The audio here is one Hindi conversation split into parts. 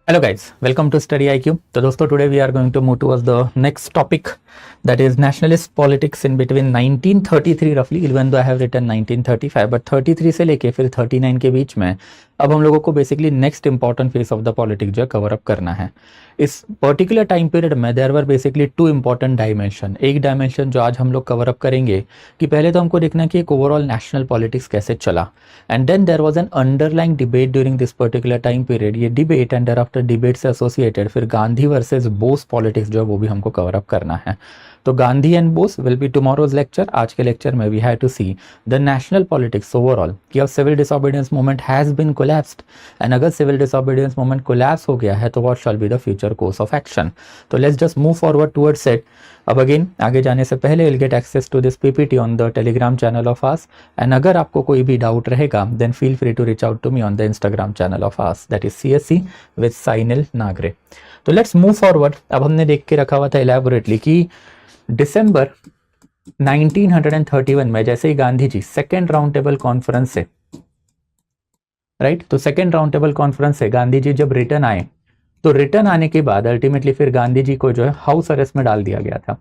Hello guys, welcome to Study IQ. So दोस्तों today we are going to move towards the next topic, that is nationalist politics in between 1933 roughly, even though I have written 1935, but 33 से लेके फिर 39 के बीच में अब हम लोगों को basically next important phase of the politics जो है कवर अप करना है। इस पर्टिकुलर टाइम पीरियड में there were basically two important dimension. एक डायमेंशन जो आज हम लोग कवर अप करेंगे कि पहले तो हमको देखना कि एक ओवरऑल नेशनल पॉलिटिक्स कैसे चला, and then there was an underlying debate during this particular time period. ये debate and thereafter debate से एसोसिएटेड फिर गांधी वर्सेस बोस पॉलिटिक्स जो है वो भी हमको कवर अप करना है। तो Gandhi and Bose will be tomorrow's lecture. आज के लेक्चर में we have to see the national politics overall कि अब civil disobedience movement has been collapsed, and अगर सिविल डिसोबीडियंस मूवमेंट कोलैप्स हो गया है तो what shall be the future course of action. तो let's just move forward towards it. अब अगेन आगे जाने से पहले will get access to this PPT on the Telegram channel of us, and अगर आपको कोई भी डाउट रहेगा then feel free to reach out to me on the Instagram channel of us, that is CSC with Sainil Nagare. तो लेट्स मूव फॉरवर्ड। अब हमने देख के रखा हुआ था इलेबोरेटली कि दिसंबर 1931 में जैसे ही Gandhi ji second round table conference से राइट, तो सेकेंड राउंड टेबल कॉन्फ्रेंस से गांधी जी जब रिटर्न आए तो रिटर्न आने के बाद अल्टीमेटली फिर गांधी जी को जो है हाउस अरेस्ट में डाल दिया गया था।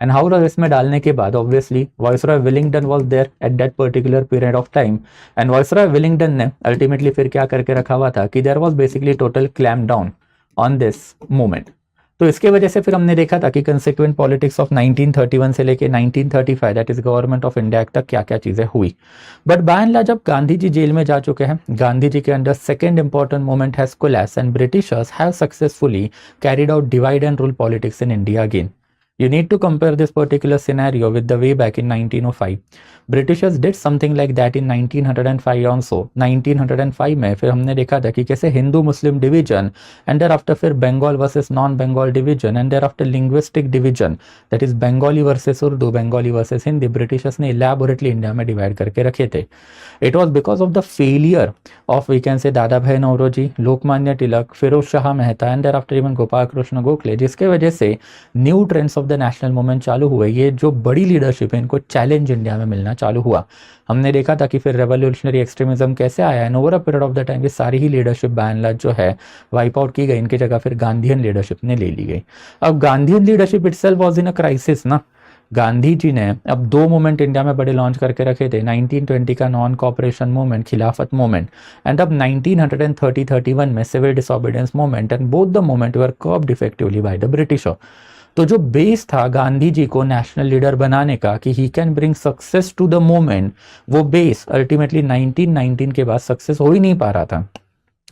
एंड हाउस अरेस्ट में डालने के बाद obviously viceroy Willingdon was there at that particular period of time, and viceroy Willingdon ने अल्टीमेटली फिर क्या करके रखा हुआ था कि there was basically total clamp down on this movement. तो इसके वजह से फिर हमने देखा था कि कंसिक्वेंट पॉलिटिक्स ऑफ 1931 से लेके 1935 that is government of India तक क्या क्या चीजें हुई। बट बाय एंड लार्ज अब गांधी जी जेल में जा चुके हैं, गांधी जी के under second important movement has collapsed and Britishers have successfully carried out divide and rule politics in India again. You need to compare this particular scenario with the way back in 1905. Britishers did something like that in 1905 also. 1905 में फिर हमने देखा था कि कैसे Hindu Muslim division and thereafter फिर Bengal versus non Bengal division and thereafter linguistic division, that is Bengali versus Urdu, Bengali versus Hindi, Britishers ने इलेबोरेटली इंडिया में डिवाइड करके रखे थे। It was because of the failure of we can say Dadabhai Naoroji, Lokmanya Tilak, Firoz Shah Mehta and thereafter even Gopal Krishna Gokhale, जिसके वजह से new trends of the national movement चालू हुए। ये जो बड़ी लीडरशिप है इनको चैलेंज इंडिया में मिलना चालू हुआ। हमने देखा था कि फिर रेवोल्यूशनरी एक्सट्रीमिज्म कैसे आया and over a period of the time ये सारी ही लीडरशिप बाय एंड लार्ज जो है वाइप आउट की गई, इनकी जगह फिर गांधीयन लीडरशिप ने ले ली गई। अब Gandhian leadership itself was in a crisis ना। गांधी जी ने अब दो मूवमेंट इंडिया में बड़े लॉन्च करके रखे थे, 1920 का non cooperation movement, Khilafat movement, and अब 1931 में civil disobedience movement, and both the movement were curbed effectively by the Britisher. तो जो बेस था गांधी जी को नेशनल लीडर बनाने का कि he can bring success to the movement, वो बेस अल्टीमेटली 1919 के बाद सक्सेस हो ही नहीं पा रहा था।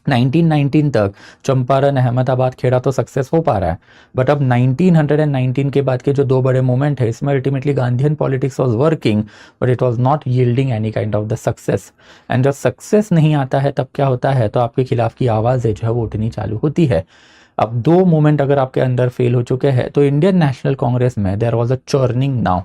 1919 तक चंपारण, अहमदाबाद, खेड़ा तो सक्सेस हो पा रहा है, बट अब 1919 के बाद के जो दो बड़े मूवमेंट है इसमें ultimately Gandhian politics was working but it was not yielding any kind of the success. And जब सक्सेस नहीं आता है तब क्या होता है, तो आपके खिलाफ की आवाज़ें जो है वो उठनी चालू होती है। अब दो मूवमेंट अगर आपके अंदर फेल हो चुके हैं तो इंडियन नेशनल कांग्रेस में there was a churning now,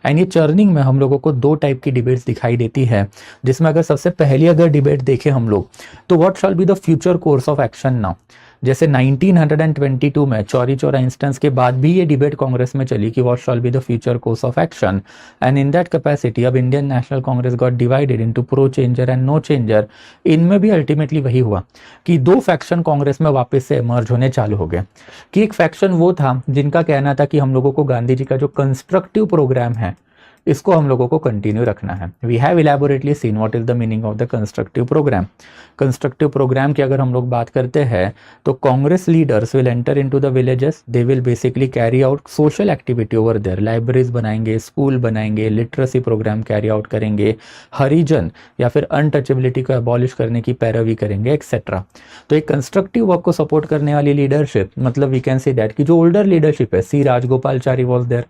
and ये चर्निंग में हम लोगों को दो टाइप की डिबेट्स दिखाई देती है, जिसमें अगर सबसे पहली अगर डिबेट देखें हम लोग तो what shall be the future course of action now. जैसे 1922 में चौरी चौरा इंस्टेंस के बाद भी ये डिबेट कांग्रेस में चली कि what shall be the future course of action, and in that capacity अब Indian national Congress got divided into pro changer and no changer. इनमें भी अल्टीमेटली वही हुआ कि दो फैक्शन कांग्रेस में वापस से इमर्ज होने चालू हो गए। कि एक फैक्शन वो था जिनका कहना था कि हम लोगों को गांधी जी का जो कंस्ट्रक्टिव प्रोग्राम है इसको हम लोगों को कंटिन्यू रखना है। We have elaborately seen what is the meaning of the constructive program. Constructive program की अगर हम लोग बात करते हैं तो Congress leaders will enter into the villages, they will basically carry out social activity over there, libraries बनाएंगे, स्कूल बनाएंगे, लिटरेसी प्रोग्राम कैरी आउट करेंगे, हरिजन या फिर अनटचेबिलिटी को अबॉलिश करने की पैरवी करेंगे एक्सेट्रा। तो एक कंस्ट्रक्टिव वर्क को सपोर्ट करने वाली लीडरशिप, मतलब वी कैन से दैट कि जो ओल्डर लीडरशिप है, सी राजगोपालचारी वॉज देयर,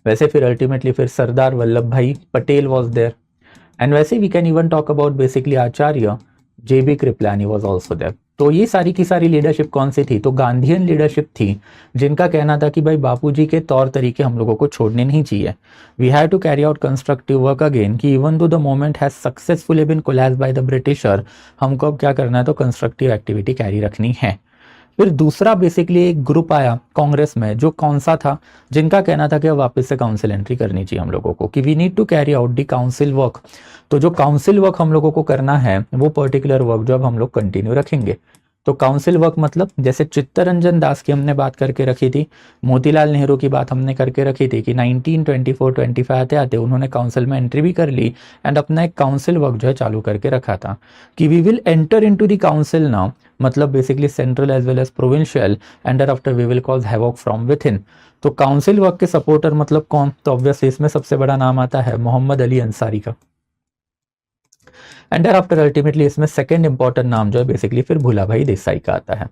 वैसे फिर अल्टीमेटली फिर Sardar Vallabh Bhai Patel was there, and वैसे we can even talk about basically Acharya JB Kripalani was also there. तो ये सारी की सारी लीडरशिप कौन सी थी, तो गांधीयन लीडरशिप थी, जिनका कहना था कि भाई बापूजी के तौर तरीके हम लोगों को छोड़ने नहीं चाहिए। We have to carry out constructive work again, कि even though the moment has successfully been collapsed by the Britisher, हमको अब क्या करना है, तो कंस्ट्रक्टिव एक्टिविटी कैरी रखनी है। फिर दूसरा बेसिकली एक ग्रुप आया कांग्रेस में, जो कौन सा था, जिनका कहना था कि वापस से काउंसिल एंट्री करनी चाहिए हम लोगों को, कि we need to carry out the council work. तो जो काउंसिल वर्क हम लोगों को करना है वो पर्टिकुलर वर्क जो अब हम लोग कंटिन्यू रखेंगे। तो काउंसिल वर्क मतलब जैसे चित्तरंजन दास की हमने बात करके रखी थी, मोतीलाल नेहरू की बात हमने करके रखी थी कि 1924-25 आते आते उन्होंने काउंसिल में एंट्री भी कर ली एंड अपना एक काउंसिल वर्क जो है चालू करके रखा था कि we will enter into the council now, मतलब basically central as well as provincial, and after we will cause havoc from within. तो काउंसिल वर्क के सपोर्टर मतलब कौन, तो ऑब्वियसली इसमें सबसे बड़ा नाम आता है मोहम्मद अली अंसारी का। एंड आफ्टर अल्टीमेटली इसमें सेकंड इंपॉर्टेंट नाम जो है बेसिकली फिर भूलाभाई देसाई का आता है।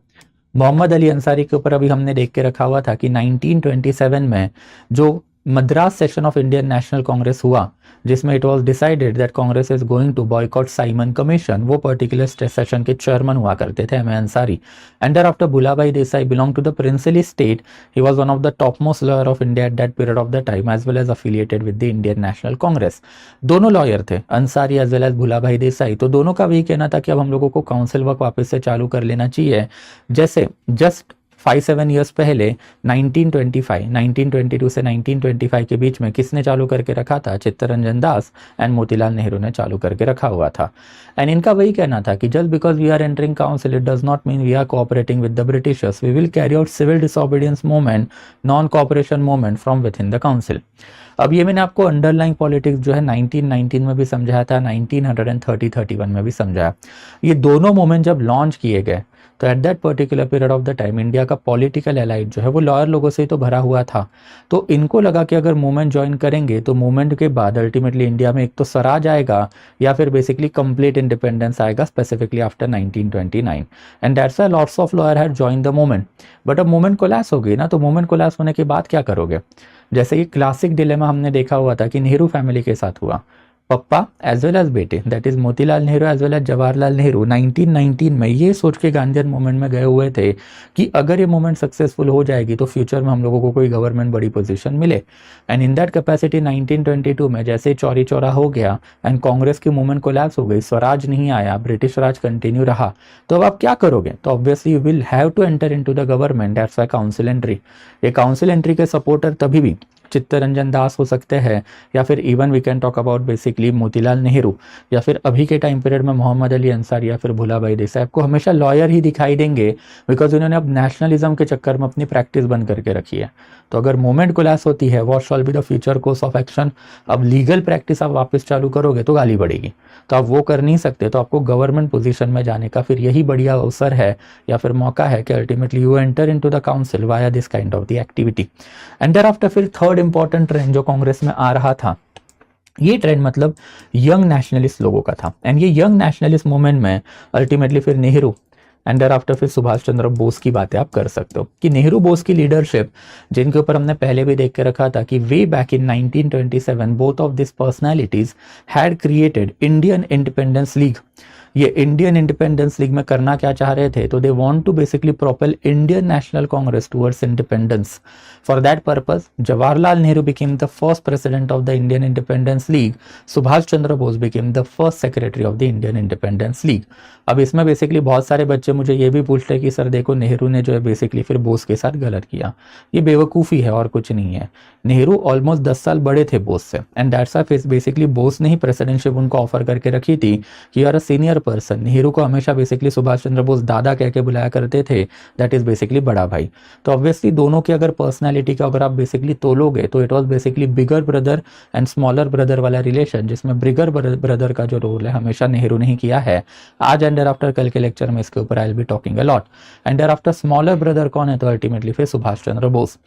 मोहम्मद अली अंसारी के ऊपर अभी हमने देख के रखा हुआ था कि 1927 में जो Madras session of Indian national Congress हुआ, जिसमें it was decided that Congress is going to boycott Simon Commission, वो पर्टिकुलर सेशन के चेयरमैन हुआ करते थे M Ansari. And after Bhulabhai Desai belong to the princely state, he was one of the top most lawyer of India at that period of the time as well as affiliated with the Indian national Congress. दोनों लॉयर थे, Ansari as well as Bhulabhai Desai. तो दोनों का वही कहना था कि अब हम लोगों को काउंसिल वर्क वापस से चालू कर लेना चाहिए। जैसे जस्ट 5-7 ईयर्स पहले 1922 से 1925 के बीच में किसने चालू करके रखा था, चित्तरंजन दास एंड मोतीलाल नेहरू ने चालू करके रखा हुआ था। एंड इनका वही कहना था कि just because we are entering council it does not mean we are cooperating with the Britishers, we will carry out civil disobedience movement, non cooperation movement from within the council. अब ये मैंने आपको अंडरलाइंग पॉलिटिक्स जो है 1919 में भी समझाया था, 1931 में भी समझाया। ये दोनों मूवमेंट जब लॉन्च किए गए तो at that particular period of the time India का पॉलिटिकल एलाइट जो है वो लॉयर लोगों से ही तो भरा हुआ था। तो इनको लगा कि अगर मूवमेंट ज्वाइन करेंगे तो मूवमेंट के बाद अल्टीमेटली इंडिया में एक तो स्वराज आएगा या फिर बेसिकली कंप्लीट इंडिपेंडेंस आएगा, specifically after 1929। And that's why lots of lawyer had join the movement. But अब मूवमेंट कोलैप्स हो गई ना, तो मूवमेंट कोलैप्स होने के बाद क्या करोगे। जैसे ये क्लासिक डिलेमा हमने देखा हुआ था कि नेहरू फैमिली के साथ हुआ, पप्पा एज वेल एज बेटे that is Motilal Nehru as well as Jawaharlal Nehru 1919 में ये सोच के गांधीयन मूवमेंट में गए हुए थे कि अगर ये मूवमेंट सक्सेसफुल हो जाएगी तो फ्यूचर में हम लोगों को कोई गवर्नमेंट बड़ी पोजीशन मिले। एंड इन दैट कैपेसिटी 1922 में जैसे चौरी चौरा हो गया एंड कांग्रेस की मूवमेंट कोलैप्स हो गई, स्वराज नहीं आया, ब्रिटिश राज कंटिन्यू रहा, तो अब आप क्या करोगे। तो obviously you will have to enter into the government, that's why council entry. ये काउंसिल एंट्री के सपोर्टर तभी भी चित्तरंजन दास हो सकते हैं या फिर even we can talk about basically Motilal Nehru या फिर अभी के टाइम पीरियड में मोहम्मद अली अंसारी या फिर भूलाभाई देसाई। आपको हमेशा लॉयर ही दिखाई देंगे बिकॉज उन्होंने अब नेशनलिज्म के चक्कर में अपनी प्रैक्टिस बंद करके रखी है। तो अगर मूवमेंट कोलैप्स होती है, what shawl B the future course of action, अब लीगल प्रैक्टिस आप वापस चालू करोगे तो गाली बढ़ेगी, तो आप वो कर नहीं सकते। तो आपको गवर्नमेंट पोजीशन में जाने का फिर यही बढ़िया अवसर है या फिर मौका है कि ultimately you enter into the council via this kind of the activity. And thereafter फिर थर्ड इंपॉर्टेंट ट्रेंड जो कांग्रेस में आ रहा था, ये ट्रेंड मतलब यंग नेशनलिस्ट लोगों का था। एंड ये यंग नेशनलिस्ट मूवमेंट में अल्टीमेटली फिर नेहरू एंड देयर आफ्टर फिर सुभाष चंद्र बोस की बातें आप कर सकते हो कि नेहरू बोस की लीडरशिप, जिनके ऊपर हमने पहले भी देख के रखा था कि way back in 1927 both of this personalities had created Indian independence league. ये इंडियन इंडिपेंडेंस लीग में करना क्या चाह रहे थे, तो they want to basically propel Indian national Congress towards independence. For that purpose Jawaharlal Nehru became the first president of the Indian independence league, Subhash Chandra Bose became the first secretary of the Indian independence league. अब इसमें बेसिकली बहुत सारे बच्चे मुझे ये भी पूछते हैं कि सर देखो नेहरू ने जो है बेसिकली फिर बोस के साथ गलत किया। ये बेवकूफ़ी है और कुछ नहीं है। नेहरू ऑलमोस्ट 10 साल बड़े थे बोस से and that's why basically Bose ने ही प्रेसिडेंटशिप उनको ऑफर करके रखी थी कि you are a senior person. Nehru को हमेशा बेसिकली सुभाष चंद्र बोस दादा कह के बुलाया करते थे, दैट इज बेसिकली बड़ा भाई। तो ऑब्वियसली दोनों की अगर पर्सनैलिटी का अगर आप बेसिकली तोलोगे तो it was basically bigger brother and smaller brother वाला रिलेशन, जिसमें बिगर ब्रदर का जो रोल है हमेशा नेहरू ने ही किया है। आज एंड आफ्टर कल के लेक्चर में इसके ऊपर I will be talking a lot. And after smaller brother कौन है, तो अल्टीमेटली फिर सुभाष चंद्र बोस।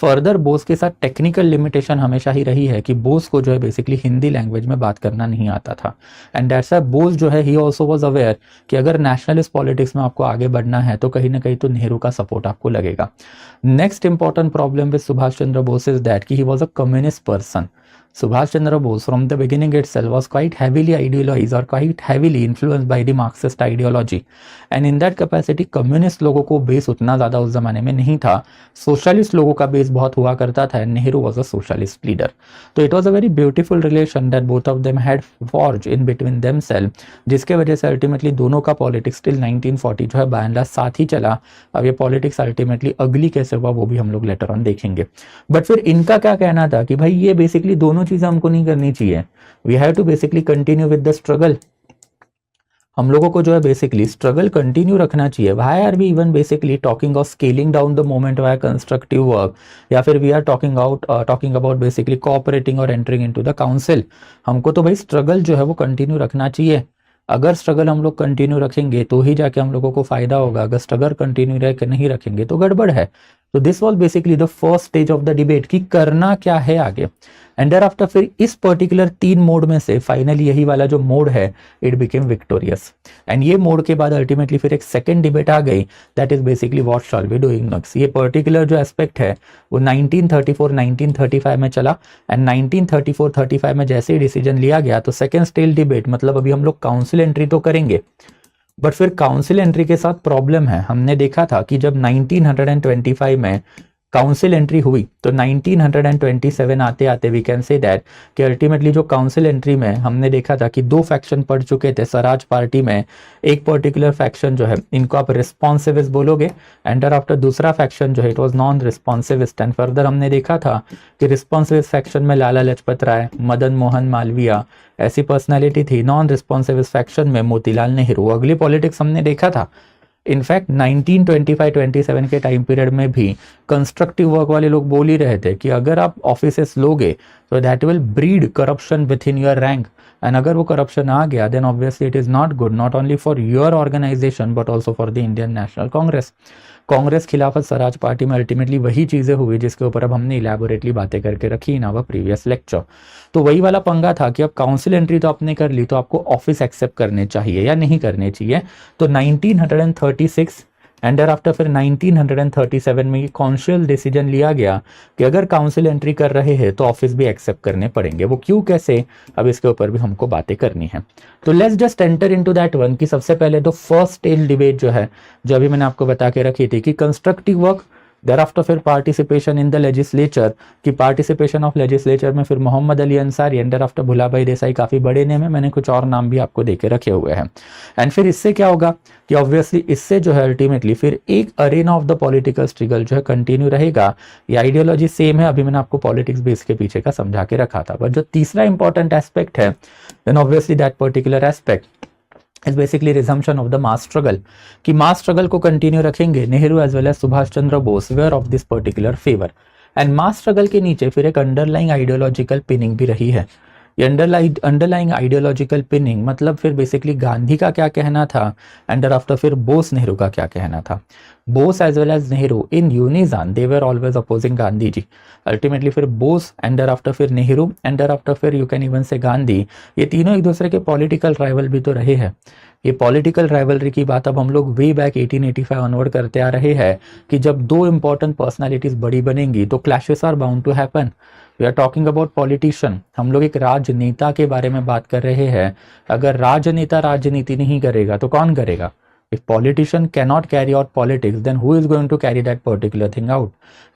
फर्दर बोस के साथ टेक्निकल लिमिटेशन हमेशा ही रही है कि बोस को जो है बेसिकली हिंदी लैंग्वेज में बात करना नहीं आता था। एंड दैट्स व्हाई बोस जो है ही आल्सो वाज अवेयर कि अगर नेशनलिस्ट पॉलिटिक्स में आपको आगे बढ़ना है तो कहीं ना कहीं तो नेहरू का सपोर्ट आपको लगेगा। Next important problem with Subhash Chandra Bose is that कि he was a communist person. Subhash Chandra Bose from the beginning itself was quite heavily ideologized or quite heavily influenced by the Marxist ideology. And in that capacity communist लोगों को बेस उतना ज़्यादा उस ज़माने में नहीं था, सोशलिस्ट लोगों का बेस बहुत हुआ करता था. Nehru was a socialist leader. तो it was a very beautiful relation that both of them had forge in between them self, जिसके वजह से अल्टीमेटली दोनों का पॉलिटिक्स टिल 1940 जो है बाय एंड लार्ज साथ ही चला. अब ये पॉलिटिक्स अल्टीमेटली अगली कैसे हुआ वो भी हम लोग लेटर ऑन देखेंगे. बट फिर इनका क्या कहना था कि भाई ये बेसिकली दोनों चीजें हमको नहीं करनी चाहिए. We have to basically continue with the struggle. हम लोगों को जो है बेसिकली स्ट्रगल कंटिन्यू रखना चाहिए. Why are we even basically talking of scaling down the movement via constructive work, या फिर we are talking about basically cooperating और एंटरिंग इनटू द काउंसिल. हमको तो भाई स्ट्रगल जो है वो कंटिन्यू रखना चाहिए. अगर स्ट्रगल हम लोग कंटिन्यू रखेंगे तो ही जाके हम लोगों को फायदा होगा. अगर स्ट्रगल कंटिन्यू नहीं रखेंगे तो गड़बड़ है. तो this was basically the first stage of the debate कि करना क्या है आगे. एंड देयर आफ्टर फिर इस पर्टिकुलर 3 मोड में से फाइनली यही वाला जो मोड है इट बिकेम विक्टोरियस. एंड ये मोड के बाद अल्टीमेटली फिर एक सेकंड डिबेट आ गई, that is basically what shall be doing next. ये पर्टिकुलर जो एस्पेक्ट है वो 1934-1935 में चला. एंड 1934-35 में जैसे ही डिसीजन लिया गया तो सेकेंड स्टेज डिबेट, मतलब अभी हम लोग काउंसिल एंट्री तो करेंगे, बट फिर काउंसिल एंट्री के साथ प्रॉब्लम है. हमने देखा था कि जब 1925 में काउंसिल एंट्री हुई तो 1927 आते आते वी कैन से दैट कि अल्टीमेटली जो काउंसिल एंट्री में हमने देखा था कि 2 फैक्शन पड़ चुके थे स्वराज पार्टी में. एक पर्टिकुलर फैक्शन जो है इनको आप रिस्पॉन्सिविस्ट बोलोगे, एंड आफ्टर दूसरा फैक्शन जो है it was non responsivist. And further हमने देखा था कि रिस्पॉन्सिविस्ट फैक्शन में लाला लजपत राय, मदन मोहन मालवीय ऐसी पर्सनैलिटी थी. नॉन रिस्पॉन्सिविस्ट फैक्शन में मोतीलाल नेहरू. अगली पॉलिटिक्स हमने देखा था. इनफैक्ट 1925-27 के टाइम पीरियड में भी कंस्ट्रक्टिव वर्क वाले लोग बोल ही रहे थे कि अगर आप ऑफिसेस लोगे तो that will breed corruption within your rank. And अगर वो करप्शन आ गया then obviously it is not good, not only for your organisation but also for the Indian national Congress. Congress Khilafat Swaraj party में अल्टीमेटली वही चीजें हुई जिसके ऊपर अब हमने इलेबोरेटली बातें करके रखी इन आवर प्रीवियस लेक्चर. तो वही वाला पंगा था कि अब काउंसिल एंट्री तो आपने कर ली तो आपको ऑफिस एक्सेप्ट करने चाहिए या नहीं करने चाहिए. तो 1936 एंड देयर आफ्टर फिर 1937 में ये कॉन्शियल डिसीजन लिया गया कि अगर काउंसिल एंट्री कर रहे हैं तो ऑफिस भी एक्सेप्ट करने पड़ेंगे. वो क्यों, कैसे, अब इसके ऊपर भी हमको बातें करनी है. तो let's just enter into that one कि सबसे पहले तो फर्स्ट स्टेज डिबेट जो है, जो अभी मैंने आपको बता के रखी थी कि कंस्ट्रक्टिव वर्क, देयर आफ्टर फिर पार्टिसिपेशन इन द लेजिस्लेचर, कि पार्टिसिपेशन ऑफ लेजिस्लेचर में फिर Mohammad Ali Ansari and thereafter Bhulabhai Desai. काफी बड़े नेम है, मैंने कुछ और नाम भी आपको देके रखे हुए हैं. एंड फिर इससे क्या होगा कि ऑब्वियसली इससे जो है अल्टीमेटली फिर एक Arena of the political struggle जो है कंटिन्यू रहेगा. ये आइडियोलॉजी सेम है, अभी मैंने आपको पॉलिटिक्स बेस के पीछे का समझा के रखा था. बट जो तीसरा इंपॉर्टेंट एस्पेक्ट है then obviously that particular aspect is basically resumption of the mass struggle, कि मास स्ट्रगल को कंटिन्यू रखेंगे. Nehru as well as Subhash Chandra Bose were of this particular favour. And mass struggle के नीचे फिर एक अंडरलाइंग आइडियोलॉजिकल पिनिंग भी रही है. ये अंडरलाइंग आइडियोलॉजिकल पिनिंग मतलब फिर बेसिकली गांधी का क्या कहना था एंड आफ्टर फिर बोस नेहरू का क्या कहना था. Bose as well as Nehru in unison they were always opposing Gandhi ji. Ultimately फिर बोस एंड आफ्टर फिर नेहरू एंड आफ्टर फिर you can even say Gandhi, ये तीनों एक दूसरे के पॉलिटिकल राइवल भी तो रहे हैं. ये पॉलिटिकल राइवलरी की बात अब हम लोग वे बैक 1885 ऑनवर्ड करते आ रहे हैं कि जब 2 इंपॉर्टेंट पर्सनालिटीज बड़ी बनेंगी तो clashes are bound to happen. We are talking about politician, हम लोग एक राजनेता के बारे में बात कर रहे हैं. अगर राजनेता राजनीति नहीं करेगा तो कौन करेगा? If politician cannot carry out politics, then who is going to carry that particular thing out?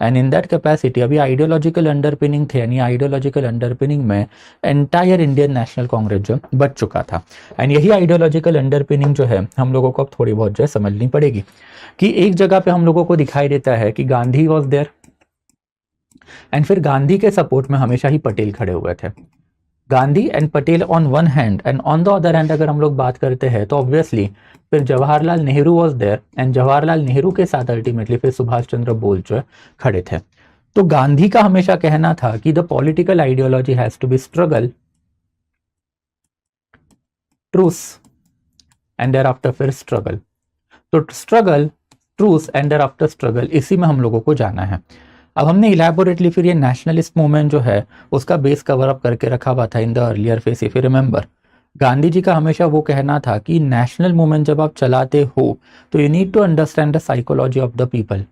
And in that capacity, अभी ideological underpinning थे, यानी ideological underpinning में entire Indian National Congress जो बच चुका था. And यही ideological underpinning जो है हम लोगों को अब थोड़ी बहुत जो है समझनी पड़ेगी कि एक जगह पे हम लोगों को दिखाई देता है कि गांधी वॉज देयर एंड फिर गांधी के सपोर्ट में हमेशा ही पटेल खड़े हुए थे. Gandhi and Patel on one hand and on the other hand अगर हम लोग बात करते हैं तो ऑब्वियसली फिर Jawaharlal Nehru was there and Jawaharlal Nehru के साथ अल्टीमेटली फिर सुभाष चंद्र बोस जो है खड़े थे. तो गांधी का हमेशा कहना था कि the political ideology has to be struggle, truce and thereafter फिर स्ट्रगल. तो struggle, truce and thereafter struggle, इसी में हम लोगों को जाना है. अब हमने इलेबोरेटली फिर ये नेशनलिस्ट मूवमेंट जो है उसका बेस कवर अप करके रखा हुआ था in the earlier phase. If you remember, Gandhi ji का हमेशा वो कहना था कि नेशनल मूवमेंट जब आप चलाते हो तो you need to understand the psychology of the people.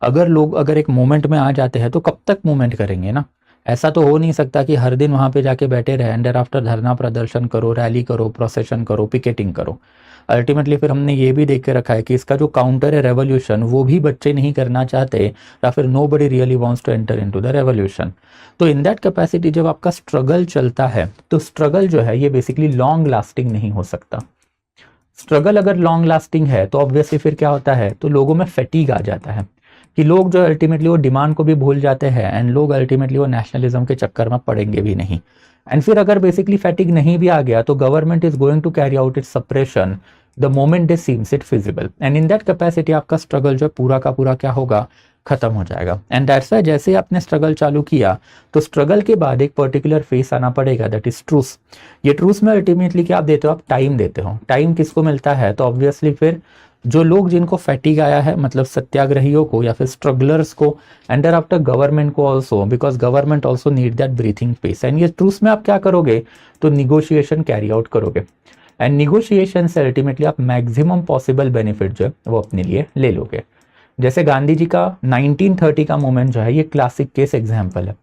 अगर लोग अगर एक मूवमेंट में आ जाते हैं तो कब तक मूवमेंट करेंगे ना. ऐसा तो हो नहीं सकता कि हर दिन वहां पे जाके बैठे रहे एंड आफ्टर धरना प्रदर्शन करो, रैली करो, प्रोसेशन करो, पिकेटिंग करो। अल्टीमेटली फिर हमने ये भी देख के रखा है कि इसका जो काउंटर है रेवोल्यूशन, वो भी बच्चे नहीं करना चाहते, या फिर nobody really wants to enter into the revolution. तो इन दैट कैपेसिटी जब आपका स्ट्रगल चलता है तो स्ट्रगल जो है ये बेसिकली लॉन्ग लास्टिंग नहीं हो सकता। स्ट्रगल अगर लॉन्ग लास्टिंग है तो ऑब्वियसली फिर क्या होता है, तो लोगों में फैटीग आ जाता है कि लोग जो अल्टीमेटली वो डिमांड को भी भूल जाते हैं एंड लोग अल्टीमेटली वो नेशनलिज्म के चक्कर में पड़ेंगे भी नहीं। एंड फिर अगर बेसिकली फैटिक नहीं भी आ गया तो government is going to carry out its suppression the moment they seems it feasible, and in that capacity आपका स्ट्रगल जो पूरा का पूरा क्या होगा, खत्म हो जाएगा। एंड दैट्स व्हाई जैसे ही आपने स्ट्रगल चालू किया तो स्ट्रगल के बाद एक पर्टिकुलर फेस आना पड़ेगा, दैट इज ट्रूस। ये ट्रूस में अल्टीमेटली क्या आप देते हो, आप टाइम देते हो। टाइम किसको मिलता है, तो ऑब्वियसली फिर जो लोग जिनको फैटिग आया है, मतलब सत्याग्रहियों को या फिर स्ट्रगलर्स को, एंड आफ्टर गवर्नमेंट को also, because government also need that breathing space. And ये ट्रूस में आप क्या करोगे, तो निगोशिएशन कैरी आउट करोगे, एंड निगोशिएशन से अल्टीमेटली आप मैक्सिमम पॉसिबल बेनिफिट जो है वो अपने लिए ले लोगे। जैसे गांधी जी का 1930 का मूवमेंट जो है ये क्लासिक केस एग्जाम्पल है।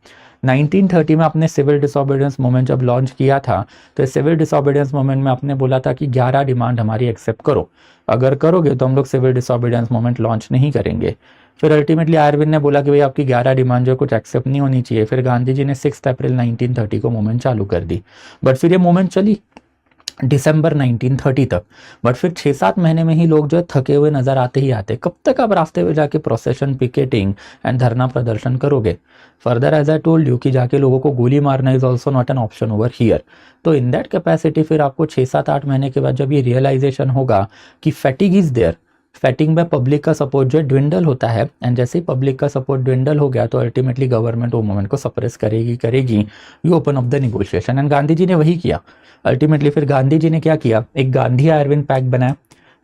1930 में आपने सिविल डिसोबीडियंस मूवमेंट जब लॉन्च किया था तो सिविल डिसोबीडियंस मूवमेंट में आपने बोला था कि 11 डिमांड हमारी एक्सेप्ट करो, अगर करोगे तो हम लोग सिविल डिसोबीडियंस मूवमेंट लॉन्च नहीं करेंगे। फिर अल्टीमेटली अरविंद ने बोला कि भाई आपकी 11 डिमांड जो कुछ एक्सेप्ट नहीं होनी चाहिए। फिर गांधी जी ने 6 अप्रैल 1930 को मूवमेंट चालू कर दी, बट फिर ये मूवमेंट चली दिसंबर 1930 तक। बट फिर 6-7 महीने में ही लोग जो है थके हुए नजर आते ही आते। कब तक आप रास्ते में जाके प्रोसेशन, पिकेटिंग एंड धरना प्रदर्शन करोगे। Further as I told you कि जाके लोगों को गोली मारना is also not an option over here. तो इन दैट कैपेसिटी फिर आपको 6-7-8 महीने के बाद जब ये रियलाइजेशन होगा कि फैटिग इज देयर, फैटिंग में पब्लिक का सपोर्ट जो है ड्विंडल होता है, एंड जैसे ही पब्लिक का सपोर्ट ड्विंडल हो गया तो अल्टीमेटली गवर्नमेंट वो मूवमेंट को सप्रेस करेगी। You open up the negotiation, and Gandhi ji ने वही किया। अल्टीमेटली फिर गांधी जी ने क्या किया, एक गांधी अरविंद पैक्ट बनाया,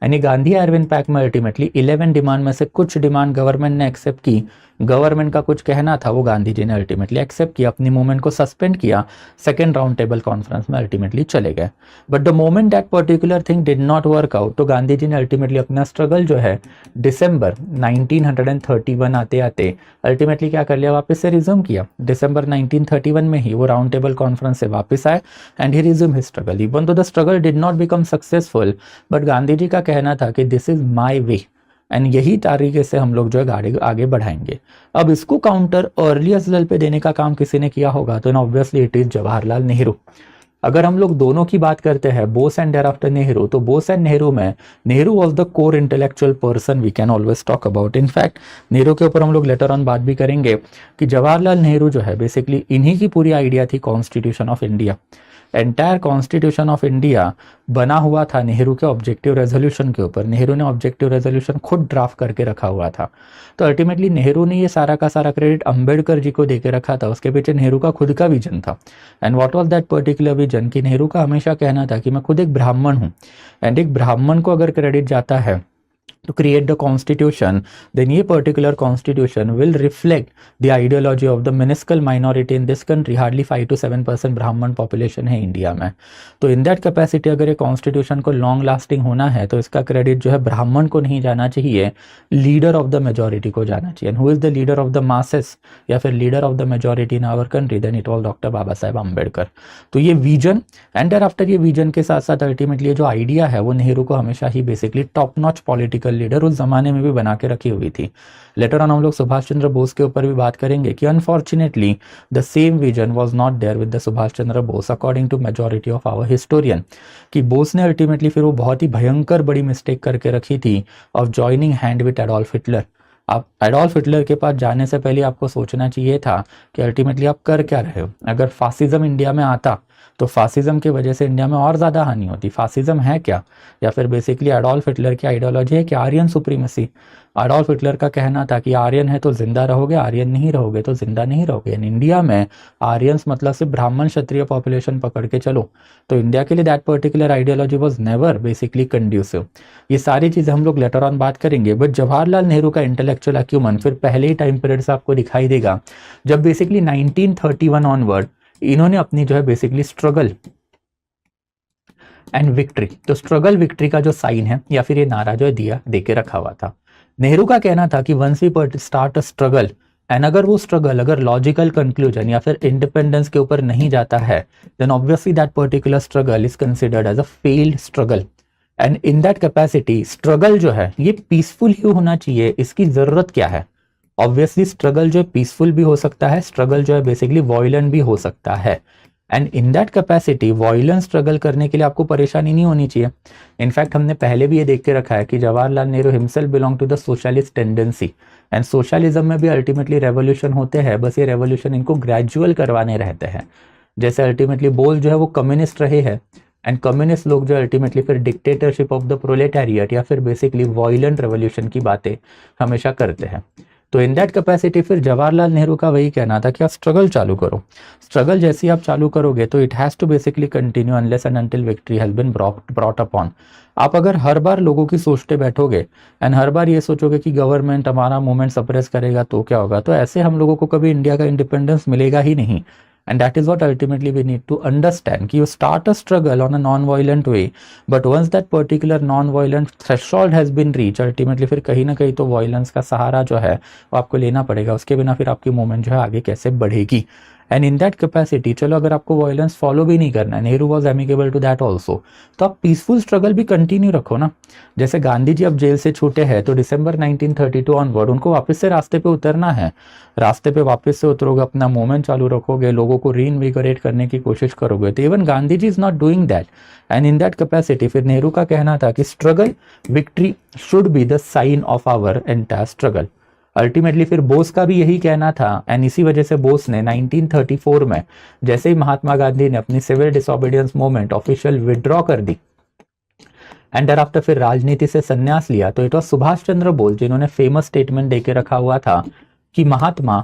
यानी गांधी अरविंद पैक्ट में अल्टीमेटली 11 डिमांड में से कुछ डिमांड गवर्नमेंट ने एक्सेप्ट की। गवर्नमेंट का कुछ कहना था वो गांधी जी ने अल्टीमेटली एक्सेप्ट किया, अपनी मूवमेंट को सस्पेंड किया, सेकेंड राउंड टेबल कॉन्फ्रेंस में अल्टीमेटली चले गए। But the moment that particular thing did not work out, तो गांधी जी ने अल्टीमेटली अपना स्ट्रगल जो है दिसंबर 1931 आते आते अल्टीमेटली क्या कर लिया, वापस से रिज्यूम किया। दिसंबर 1931 में ही वो राउंड टेबल कॉन्फ्रेंस से वापस आए and he resume his struggle. Even though the struggle did not become successful, but Gandhi ji का कहना था कि this is my way, and यही तरीके से हम लोग जो है गाड़ी आगे बढ़ाएंगे। अब इसको काउंटर अर्लीस्ट लेवल पे देने का काम किसी ने किया होगा, तो obviously it is Jawaharlal Nehru. अगर हम लोग दोनों की बात करते हैं, बोस एंड देयरआफ्टर नेहरू, तो बोस एंड नेहरू में Nehru was the core intellectual person we can always talk about. In fact Nehru के ऊपर हम लोग लेटर ऑन बात भी करेंगे कि जवाहरलाल नेहरू जो है बेसिकली इन्हीं की पूरी आइडिया थी constitution of India. Entire constitution of India बना हुआ था नेहरू के ऑब्जेक्टिव रेजोल्यूशन के ऊपर। नेहरू ने ऑब्जेक्टिव रेजोल्यूशन खुद ड्राफ्ट करके रखा हुआ था। तो अल्टीमेटली नेहरू ने ये सारा का सारा क्रेडिट अंबेडकर जी को देके रखा था। उसके पीछे नेहरू का खुद का विजन था। And what was that particular vision, कि नेहरू का हमेशा कहना था कि मैं खुद एक ब्राह्मण हूँ, एंड एक ब्राह्मण को अगर क्रेडिट जाता है to create the constitution, then ये particular constitution will reflect the ideology of the minuscule minority in this country. hardly 5 to 7% ब्राह्मण population है इंडिया में। तो in that capacity अगर ये constitution को long lasting होना है तो इसका क्रेडिट जो है ब्राह्मण को नहीं जाना चाहिए, लीडर ऑफ द मेजोरिटी को जाना चाहिए। and who is the leader of the masses या फिर leader of the majority in our country, then it was doctor Baba Saheb Ambedkar. तो ये विजन एंड आफ्टर ये विजन के साथ साथ अल्टीमेटली जो आइडिया है वो नेहरू को हमेशा ही basically top notch political leader उस जमाने में भी बना के रखी हुई थी। लेटर ऑन हम लोग सुभाष चंद्र बोस के ऊपर भी बात करेंगे कि unfortunately the same vision was not there with the Subhash Chandra Bose according to majority of our historian. कि बोस ने अल्टीमेटली फिर वो बहुत ही भयंकर बड़ी मिस्टेक करके रखी थी of joining hand with Adolf Hitler. आप एडोल्फ हिटलर के पास जाने से पहले आपको सोचना चाहिए था कि अल्टीमेटली आप कर क्या रहे हो। अगर फासिज्म इंडिया में आता तो फासिज्म की वजह से इंडिया में और ज़्यादा हानि होती। फासिज्म है क्या, या फिर बेसिकली एडोल्फ हिटलर की आइडियोलॉजी है कि आर्यन सुप्रीमेसी। एडोल्फ हिटलर का कहना था कि आर्यन है तो जिंदा रहोगे, आर्यन नहीं रहोगे तो जिंदा नहीं रहोगे। इंडिया में आर्यंस मतलब सिर्फ ब्राह्मण क्षत्रिय पॉपुलेशन पकड़ के चलो। तो इंडिया के लिए that particular ideology was never basically conducive. ये सारी चीज़ें हम लोग लेटर ऑन बात करेंगे। बट जवाहरलाल नेहरू का इंटेलेक्चुअल अक्यूमन फिर पहले ही टाइम पीरियड से आपको दिखाई देगा जब बेसिकली 1931 ऑनवर्ड इन्होंने अपनी जो है बेसिकली स्ट्रगल एंड विक्ट्री, तो स्ट्रगल विक्ट्री का जो साइन है या फिर ये नारा जो है दिया देके रखा हुआ था। नेहरू का कहना था कि once we start a struggle and अगर वो स्ट्रगल अगर लॉजिकल कंक्लूजन या फिर इंडिपेंडेंस के ऊपर नहीं जाता है, then obviously that particular struggle is considered as a failed struggle. And in that capacity struggle जो है ये पीसफुल ही होना चाहिए। इसकी जरूरत क्या है? ऑब्वियसली स्ट्रगल जो है पीसफुल भी हो सकता है, स्ट्रगल जो है बेसिकली वॉयलेंट भी हो सकता है। And in that capacity violent struggle करने के लिए आपको परेशानी नहीं होनी चाहिए। इनफैक्ट हमने पहले भी ये देख के रखा है कि Jawaharlal Nehru himself belong to the socialist tendency, and socialism में भी अल्टीमेटली रेवोल्यूशन होते हैं, बस ये रेवोल्यूशन इनको ग्रेजुअल करवाने रहते हैं। जैसे अल्टीमेटली बोल जो है वो कम्युनिस्ट रहे हैं, एंड कम्युनिस्ट लोग जो अल्टीमेटली फिर डिक्टेटरशिप ऑफ द प्रोलेटारिएट या फिर बेसिकली वॉयलेंट रेवोल्यूशन की बातें हमेशा करते हैं। तो इन दैट कैपेसिटी फिर जवाहरलाल नेहरू का वही कहना था कि आप स्ट्रगल चालू करो। स्ट्रगल जैसे ही आप चालू करोगे तो it has to basically continue unless and until victory has been brought upon. आप अगर हर बार लोगों की सोचते बैठोगे एंड हर बार ये सोचोगे कि गवर्नमेंट हमारा मूवमेंट सप्रेस करेगा तो क्या होगा, तो ऐसे हम लोगों को कभी इंडिया का इंडिपेंडेंस मिलेगा ही नहीं। And that is what ultimately we need to understand कि you start a struggle on a non-violent way, but once that particular non-violent threshold has been reached, ultimately फिर कहीं ना कहीं तो violence का सहारा जो है वो आपको लेना पड़ेगा। उसके बिना फिर आपकी मूवमेंट जो है आगे कैसे बढ़ेगी। एंड इन दैट कैपेसिटी चलो अगर आपको वायलेंस फॉलो भी नहीं करना है, Nehru was amicable to that also, तो आप पीसफुल स्ट्रगल भी कंटिन्यू रखो ना। जैसे गांधी जी अब जेल से छूटे हैं तो दिसंबर 1932 ऑनवर्ड उनको वापस से रास्ते पे उतरना है। रास्ते पे वापस से उतरोगे, अपना मूवमेंट चालू रखोगे, लोगों को रीइन्विगोरेट करने की कोशिश करोगे, तो even Gandhi ji is not doing that. And in that capacity फिर नेहरू का कहना था कि struggle victory should be the sign of our entire struggle. Ultimately फिर बोस का भी यही कहना था, एंड इसी वजह से बोस ने 1934 में जैसे ही महात्मा गांधी ने अपनी civil disobedience movement official withdraw कर दी एंड देयर आफ्टर फिर राजनीति से संन्यास लिया, तो इट वॉज सुभाष चंद्र बोस जिन्होंने फेमस स्टेटमेंट देके रखा हुआ था कि Mahatma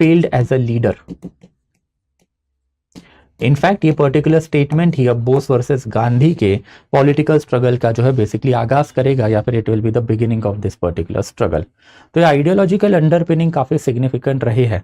failed as a leader. In fact ये पर्टिकुलर स्टेटमेंट ही अब बोस वर्सेस गांधी के पॉलिटिकल स्ट्रगल का जो है बेसिकली आगाज करेगा, या फिर it will be the beginning of this particular struggle. तो ये आइडियोलॉजिकल अंडरपिनिंग काफी सिग्निफिकेंट रही है।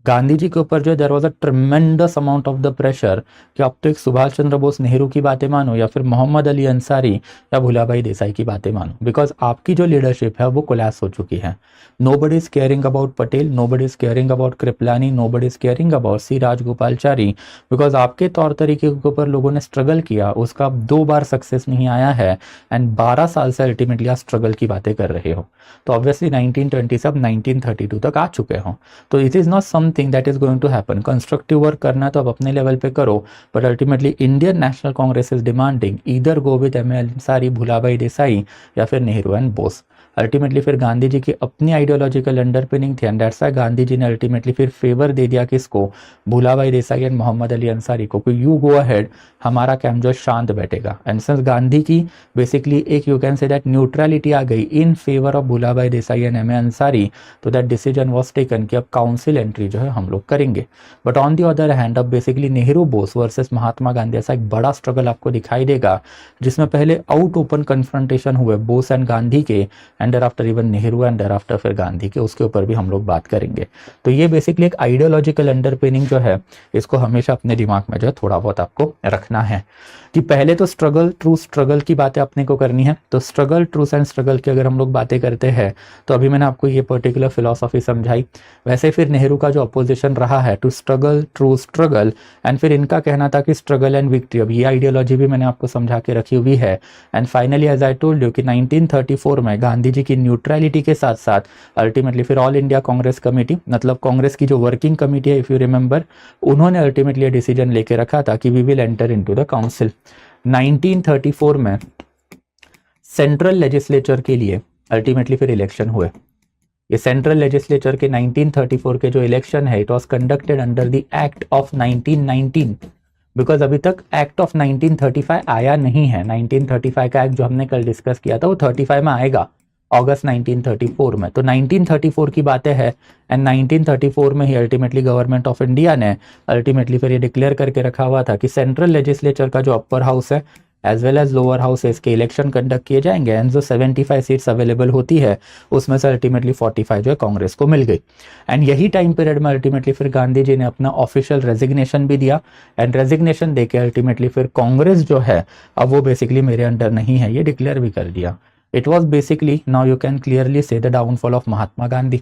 गांधी जी के ऊपर जो है there was a tremendous amount of the pressure कि आप तो एक सुभाष चंद्र बोस नेहरू की बातें मानो या फिर मोहम्मद अली अंसारी या भुलाभाई देसाई की बातें मानो, बिकॉज आपकी जो लीडरशिप है वो कोलैप्स हो चुकी है। Nobody is caring about Patel, nobody is caring about Kripalani, nobody is caring about C Rajagopalachari, because आपके तौर तरीके के ऊपर लोगों ने स्ट्रगल किया, उसका 2 बार सक्सेस नहीं आया है, एंड 12 साल से अल्टीमेटली आप स्ट्रगल की बातें कर रहे हो। तो ऑब्वियसली 1920 से अब 1932 तक आ चुके हो, तो it is not something that is going to happen. Constructive work करना तो आप अपने लेवल पे करो, but ultimately Indian national Congress is demanding either go with M Ansari, Bhulabhai Desai या फिर नेहरू एंड बोस। अल्टीमेटली फिर गांधी जी की अपनी आइडियोलॉजिकल अंडरपिनिंग थी, and that's why Gandhi ji ने अल्टीमेटली फिर फेवर दे दिया किसको, भुलाभाई देसाई एंड मोहम्मद अली अंसारी को, कि यू गो अहेड, हमारा कैंप जो शांत बैठेगा। एंड सिंस गांधी की बेसिकली एक you can say that neutrality आ गई in favour of Bhulabhai Desai and M Ansari, तो दैट डिसीजन वॉज टेकन कि अब काउंसिल एंट्री जो है हम लोग करेंगे। But on the other hand अब बेसिकली नेहरू बोस वर्सेस महात्मा गांधी ऐसा एक बड़ा स्ट्रगल आपको दिखाई देगा, जिसमें पहले आउट ओपन कन्फ्रंटेशन हुए बोस एंड गांधी के, and thereafter even Nehru and thereafter फिर गांधी के, उसके ऊपर भी हम लोग बात करेंगे। तो ये बेसिकली एक आइडियोलॉजिकल अंडरपिनिंग जो है इसको हमेशा अपने दिमाग में जो है थोड़ा बहुत आपको रखना है कि पहले तो स्ट्रगल ट्रू स्ट्रगल की बातें अपने को करनी है। तो स्ट्रगल ट्रूथ एंड स्ट्रगल की अगर हम लोग बातें करते हैं तो अभी मैंने आपको ये पर्टिकुलर फिलॉसफी समझाई। वैसे फिर नेहरू का जो अपोजिशन रहा है to struggle truce struggle, and फिर इनका कहना था कि स्ट्रगल एंड विक्ट्री, अब ये आइडियोलॉजी भी मैंने आपको समझा के रखी हुई है। And finally as I told you कि 1934 में गांधी जी की न्यूट्रलिटी के साथ साथ अल्टीमेटली फिर ऑल इंडिया कांग्रेस कमेटी, मतलब कांग्रेस की जो वर्किंग कमेटी है इफ यू रिमेंबर, उन्होंने अल्टीमेटली डिसीजन लेके रखा था कि we will enter into the council. 1934 में सेंट्रल लेजिस्लेचर के लिए अल्टीमेटली फिर इलेक्शन हुए। ये सेंट्रल लेजिस्लेचर के 1934 के जो इलेक्शन है it was conducted under the act of 1919, because अभी तक एक्ट ऑफ 1935 आया नहीं है। 1935 का एक्ट जो हमने कल डिस्कस किया था वो 35 में आएगा अगस्त 1934 में। तो 1934 की बातें हैं, एंड 1934 में ही अल्टीमेटली गवर्नमेंट ऑफ इंडिया ने अल्टीमेटली फिर ये डिक्लेयर करके रखा हुआ था कि सेंट्रल लेजिस्लेचर का जो upper house as well well lower houses हाउसेस के इलेक्शन कंडक्ट किए जाएंगे, एंड जो 75 सीट्स अवेलेबल होती है उसमें से अल्टीमेटली 45 जो है कांग्रेस को मिल गई। एंड यही टाइम पीरियड में अल्टीमेटली फिर गांधी जी ने अपना ऑफिशियल रेजिग्नेशन भी दिया, एंड रेजिग्नेशन देके अल्टीमेटली फिर कांग्रेस जो है अब वो बेसिकली मेरे अंडर नहीं है ये डिक्लेयर भी कर दिया। It was basically, now you can clearly से the downfall of Mahatma Gandhi.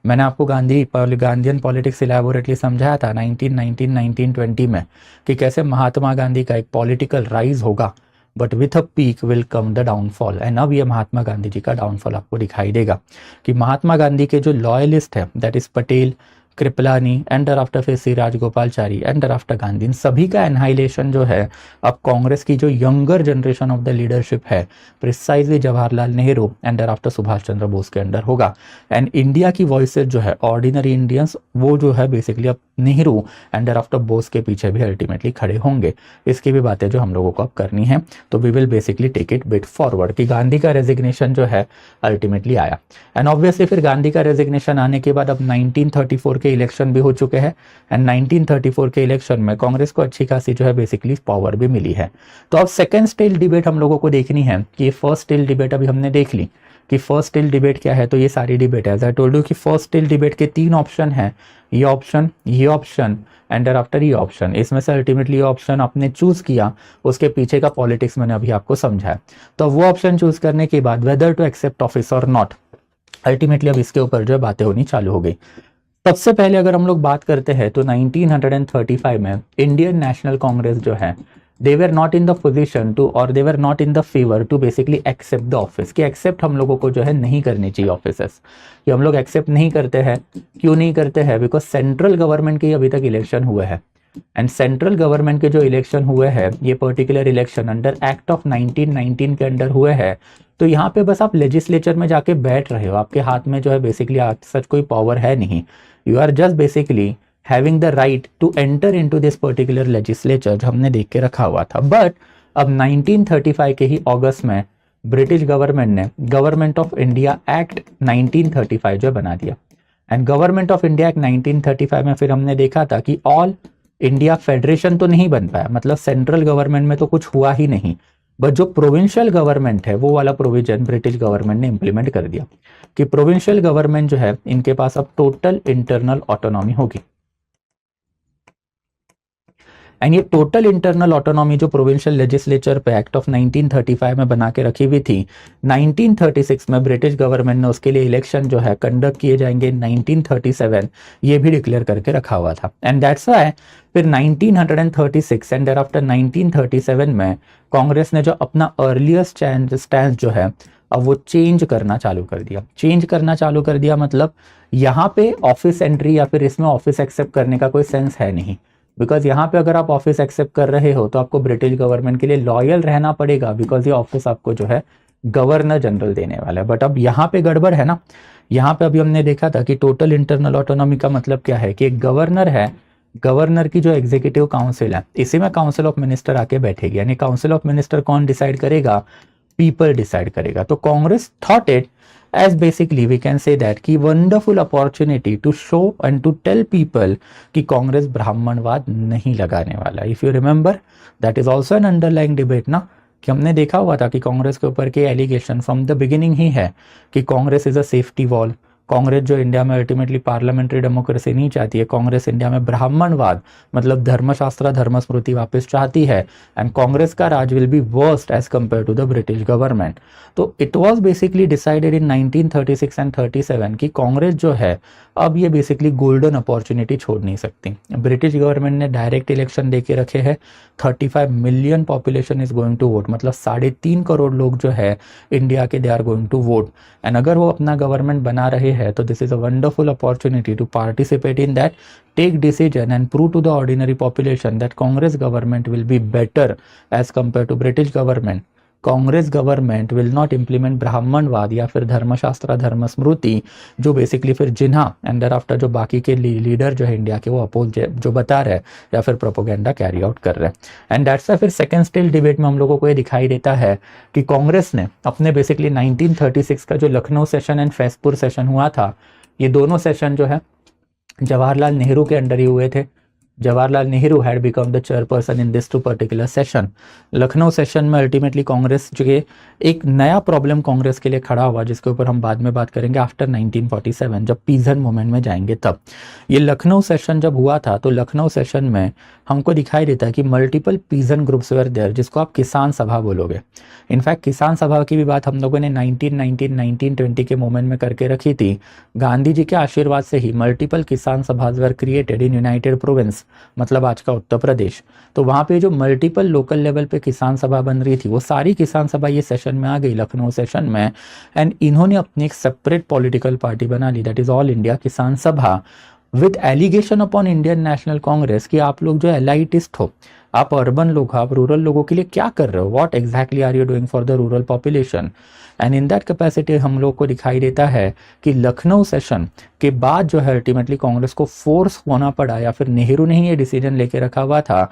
मैंने आपको गांधीयन पॉलिटिक्स इलैबोरेटली समझाया था 1920 में कि कैसे महात्मा गांधी का एक पॉलिटिकल राइज होगा, but with a peak will come the downfall. And अब ये महात्मा गांधी जी का डाउनफॉल आपको दिखाई देगा कि महात्मा गांधी के जो लॉयलिस्ट है, that is Patel, Kripalani and after फिर C Rajagopalachari and after Gandhi, इन सभी का एनहाइलेशन जो है अब कांग्रेस की जो younger generation of the leadership है, precisely Jawaharlal Nehru and after Subhash Chandra Bose के अंडर होगा। एंड इंडिया की वॉइसेज जो है, ऑर्डिनरी इंडियंस, वो जो है बेसिकली अब नेहरू एंड आफ्टर बोस के पीछे भी अल्टीमेटली खड़े होंगे। इसकी भी बातें जो हम लोगों को अब करनी है, तो we will basically take it bit forward कि गांधी का रेजिग्नेशन जो है अल्टीमेटली आया। एंड ऑब्वियसली फिर गांधी का रेजिग्नेशन आने के बाद अब 1934 के इलेक्शन भी हो चुके हैं, एंड 1934 के इलेक्शन में कांग्रेस को अच्छी खासी जो है बेसिकली पावर भी मिली है। तो अब सेकेंड स्टेल डिबेट हम लोगों को देखनी है कि फर्स्ट स्टेल डिबेट अभी हमने देख ली कि फर्स्ट स्टेल डिबेट क्या है। तो ये सारी डिबेट है, एज आई टोल्ड यू कि फर्स्ट स्टेल डिबेट के 3 ऑप्शन है, ये ऑप्शन एंड आफ्टर ये ऑप्शन। इसमें से अल्टीमेटली ये ऑप्शन आपने चूज किया, उसके पीछे का पॉलिटिक्स मैंने अभी आपको समझाया। तो वो ऑप्शन चूज करने के बाद वेदर टू एक्सेप्ट ऑफिस और नॉट, अल्टीमेटली अब इसके ऊपर जो है बातें होनी चालू हो गई। सबसे पहले अगर हम लोग बात करते हैं तो 1935 में इंडियन नेशनल कांग्रेस जो है, they were not in the position to, और they were not in the favour to basically accept the office, कि एक्सेप्ट हम लोगों को जो है नहीं करनी चाहिए ऑफिसेस, कि हम लोग एक्सेप्ट नहीं करते हैं। क्यों नहीं करते हैं? बिकॉज सेंट्रल गवर्नमेंट के अभी तक इलेक्शन हुए हैं, एंड सेंट्रल गवर्नमेंट के जो इलेक्शन हुए हैं, ये particular election under act of 1919 के अंडर हुए हैं। तो यहाँ पे बस आप लेजिस्लेचर में जाके बैठ रहे हो, आपके हाथ में जो है बेसिकली सच कोई पावर है नहीं। You are just basically having the right to enter into this particular legislature, जो हमने देख के रखा हुआ था। बट अब 1935 के ही अगस्त में ब्रिटिश गवर्नमेंट ने गवर्नमेंट ऑफ इंडिया एक्ट 1935 जो बना दिया। And government of India act 1935 में फिर हमने देखा था कि ऑल इंडिया फेडरेशन तो नहीं बन पाया, मतलब सेंट्रल गवर्नमेंट में तो कुछ हुआ ही नहीं, बट जो प्रोविंशियल गवर्नमेंट है वो वाला प्रोविजन ब्रिटिश गवर्नमेंट ने इंप्लीमेंट कर दिया कि प्रोविंशियल गवर्नमेंट जो है इनके पास अब टोटल इंटरनल ऑटोनॉमी होगी। एंड ये टोटल इंटरनल ऑटोनॉमी जो प्रोविंशियल लेजिस्लेचर पे एक्ट ऑफ 1935 में बना के रखी हुई थी, 1936 में ब्रिटिश गवर्नमेंट ने उसके लिए इलेक्शन जो है कंडक्ट किए जाएंगे 1937, ये भी डिक्लेयर करके रखा हुआ था। एंड दैट्स व्हाई फिर 1936 एंड आफ्टर 1937 में कांग्रेस ने जो अपना अर्लिएस्ट स्टैंड जो है अब वो चेंज करना चालू कर दिया। चेंज करना चालू कर दिया मतलब यहाँ पे ऑफिस एंट्री या फिर इसमें ऑफिस एक्सेप्ट करने का कोई सेंस है नहीं, बिकॉज यहाँ पे अगर आप ऑफिस एक्सेप्ट कर रहे हो तो आपको ब्रिटिश गवर्नमेंट के लिए लॉयल रहना पड़ेगा, बिकॉज ये ऑफिस आपको जो है गवर्नर जनरल देने वाला है। बट अब यहाँ पे गड़बड़ है ना, यहाँ पे अभी हमने देखा था कि टोटल इंटरनल ऑटोनॉमी का मतलब क्या है कि एक गवर्नर है, गवर्नर की जो एग्जीक्यूटिव काउंसिल है, इसी में काउंसिल ऑफ मिनिस्टर आके बैठेगी, यानी काउंसिल ऑफ मिनिस्टर कौन डिसाइड करेगा? पीपल डिसाइड करेगा। तो Congress thought it as basically we can say that कि wonderful opportunity to show and to tell people कि कांग्रेस ब्राह्मणवाद नहीं लगाने वाला। If you remember that is also an underlying debate ना, कि हमने देखा हुआ था कि कांग्रेस के ऊपर के एलिगेशन फ्रॉम द बिगिनिंग ही है कि Congress is a safety wall. Congress जो इंडिया में अल्टीमेटली पार्लियामेंट्री डेमोक्रेसी नहीं चाहती है, कांग्रेस इंडिया में ब्राह्मणवाद मतलब धर्मशास्त्र धर्मस्मृति वापस चाहती है, एंड कांग्रेस का राज will be worst as compare to the British government. तो it was basically decided in 1936 and 37 कि कांग्रेस जो है अब ये बेसिकली गोल्डन अपॉर्चुनिटी छोड़ नहीं सकती। ब्रिटिश गवर्नमेंट ने डायरेक्ट इलेक्शन दे के रखे हैं, 35 million population is going to vote, मतलब 3.5 करोड़ लोग जो है इंडिया के they are going to vote, and अगर वो अपना गवर्नमेंट बना रहे हैं तो this is a wonderful opportunity to participate in that, take decision and prove to the ordinary population that Congress government will be better as compared to British government. Congress government will not implement ब्राह्मणवाद या फिर धर्मशास्त्र धर्मस्मृति, जो बेसिकली फिर जिन्हा एंड आफ्टर जो बाकी के लीडर जो है इंडिया के वो अपोज जो बता रहे हैं या फिर प्रोपोगेंडा कैरी आउट कर रहे हैं। एंड दैट्स फिर सेकंड स्टेल डिबेट में हम लोगों को ये दिखाई देता है कि कांग्रेस ने अपने बेसिकली 1936 का जो Lucknow session and Faizpur session हुआ था, ये दोनों सेशन जो है जवाहरलाल नेहरू के अंडर ही हुए थे। Jawaharlal Nehru had become the chairperson in this two particular session. Lucknow session में अल्टीमेटली कांग्रेस जो कि एक नया प्रॉब्लम कांग्रेस के लिए खड़ा हुआ, जिसके ऊपर हम बाद में बात करेंगे आफ्टर 1947 जब पीजन मूवमेंट में जाएंगे तब। ये लखनऊ सेशन जब हुआ था तो लखनऊ सेशन में हमको दिखाई देता है कि multiple peasant groups were there, जिसको आप किसान सभा बोलोगे। इनफैक्ट किसान सभा की भी बात हम लोगों ने 1920 के मूवमेंट में करके रखी थी। गांधी जी के आशीर्वाद से ही मल्टीपल किसान सभाज were created in United province, मतलब आज का उत्तर प्रदेश। तो वहाँ पे जो मल्टीपल लोकल लेवल पे किसान सभा बन रही थी, वो सारी किसान सभा ये सेशन में आ गई, लखनऊ सेशन में। एंड इन्होंने अपनी एक सेपरेट पॉलिटिकल पार्टी बना ली, that is all India Kisan Sabha, with allegation upon Indian national Congress कि आप लोग जो एलाइटिस्ट हो, आप अर्बन लोग हो, आप रूरल लोगों के लिए क्या कर रहे हो, what exactly are you doing for the rural population. And in that capacity हम लोग को दिखाई देता है कि लखनऊ सेशन के बाद जो है अल्टीमेटली कांग्रेस को फोर्स होना पड़ा, या फिर नेहरू ने ही ये डिसीजन लेके रखा हुआ था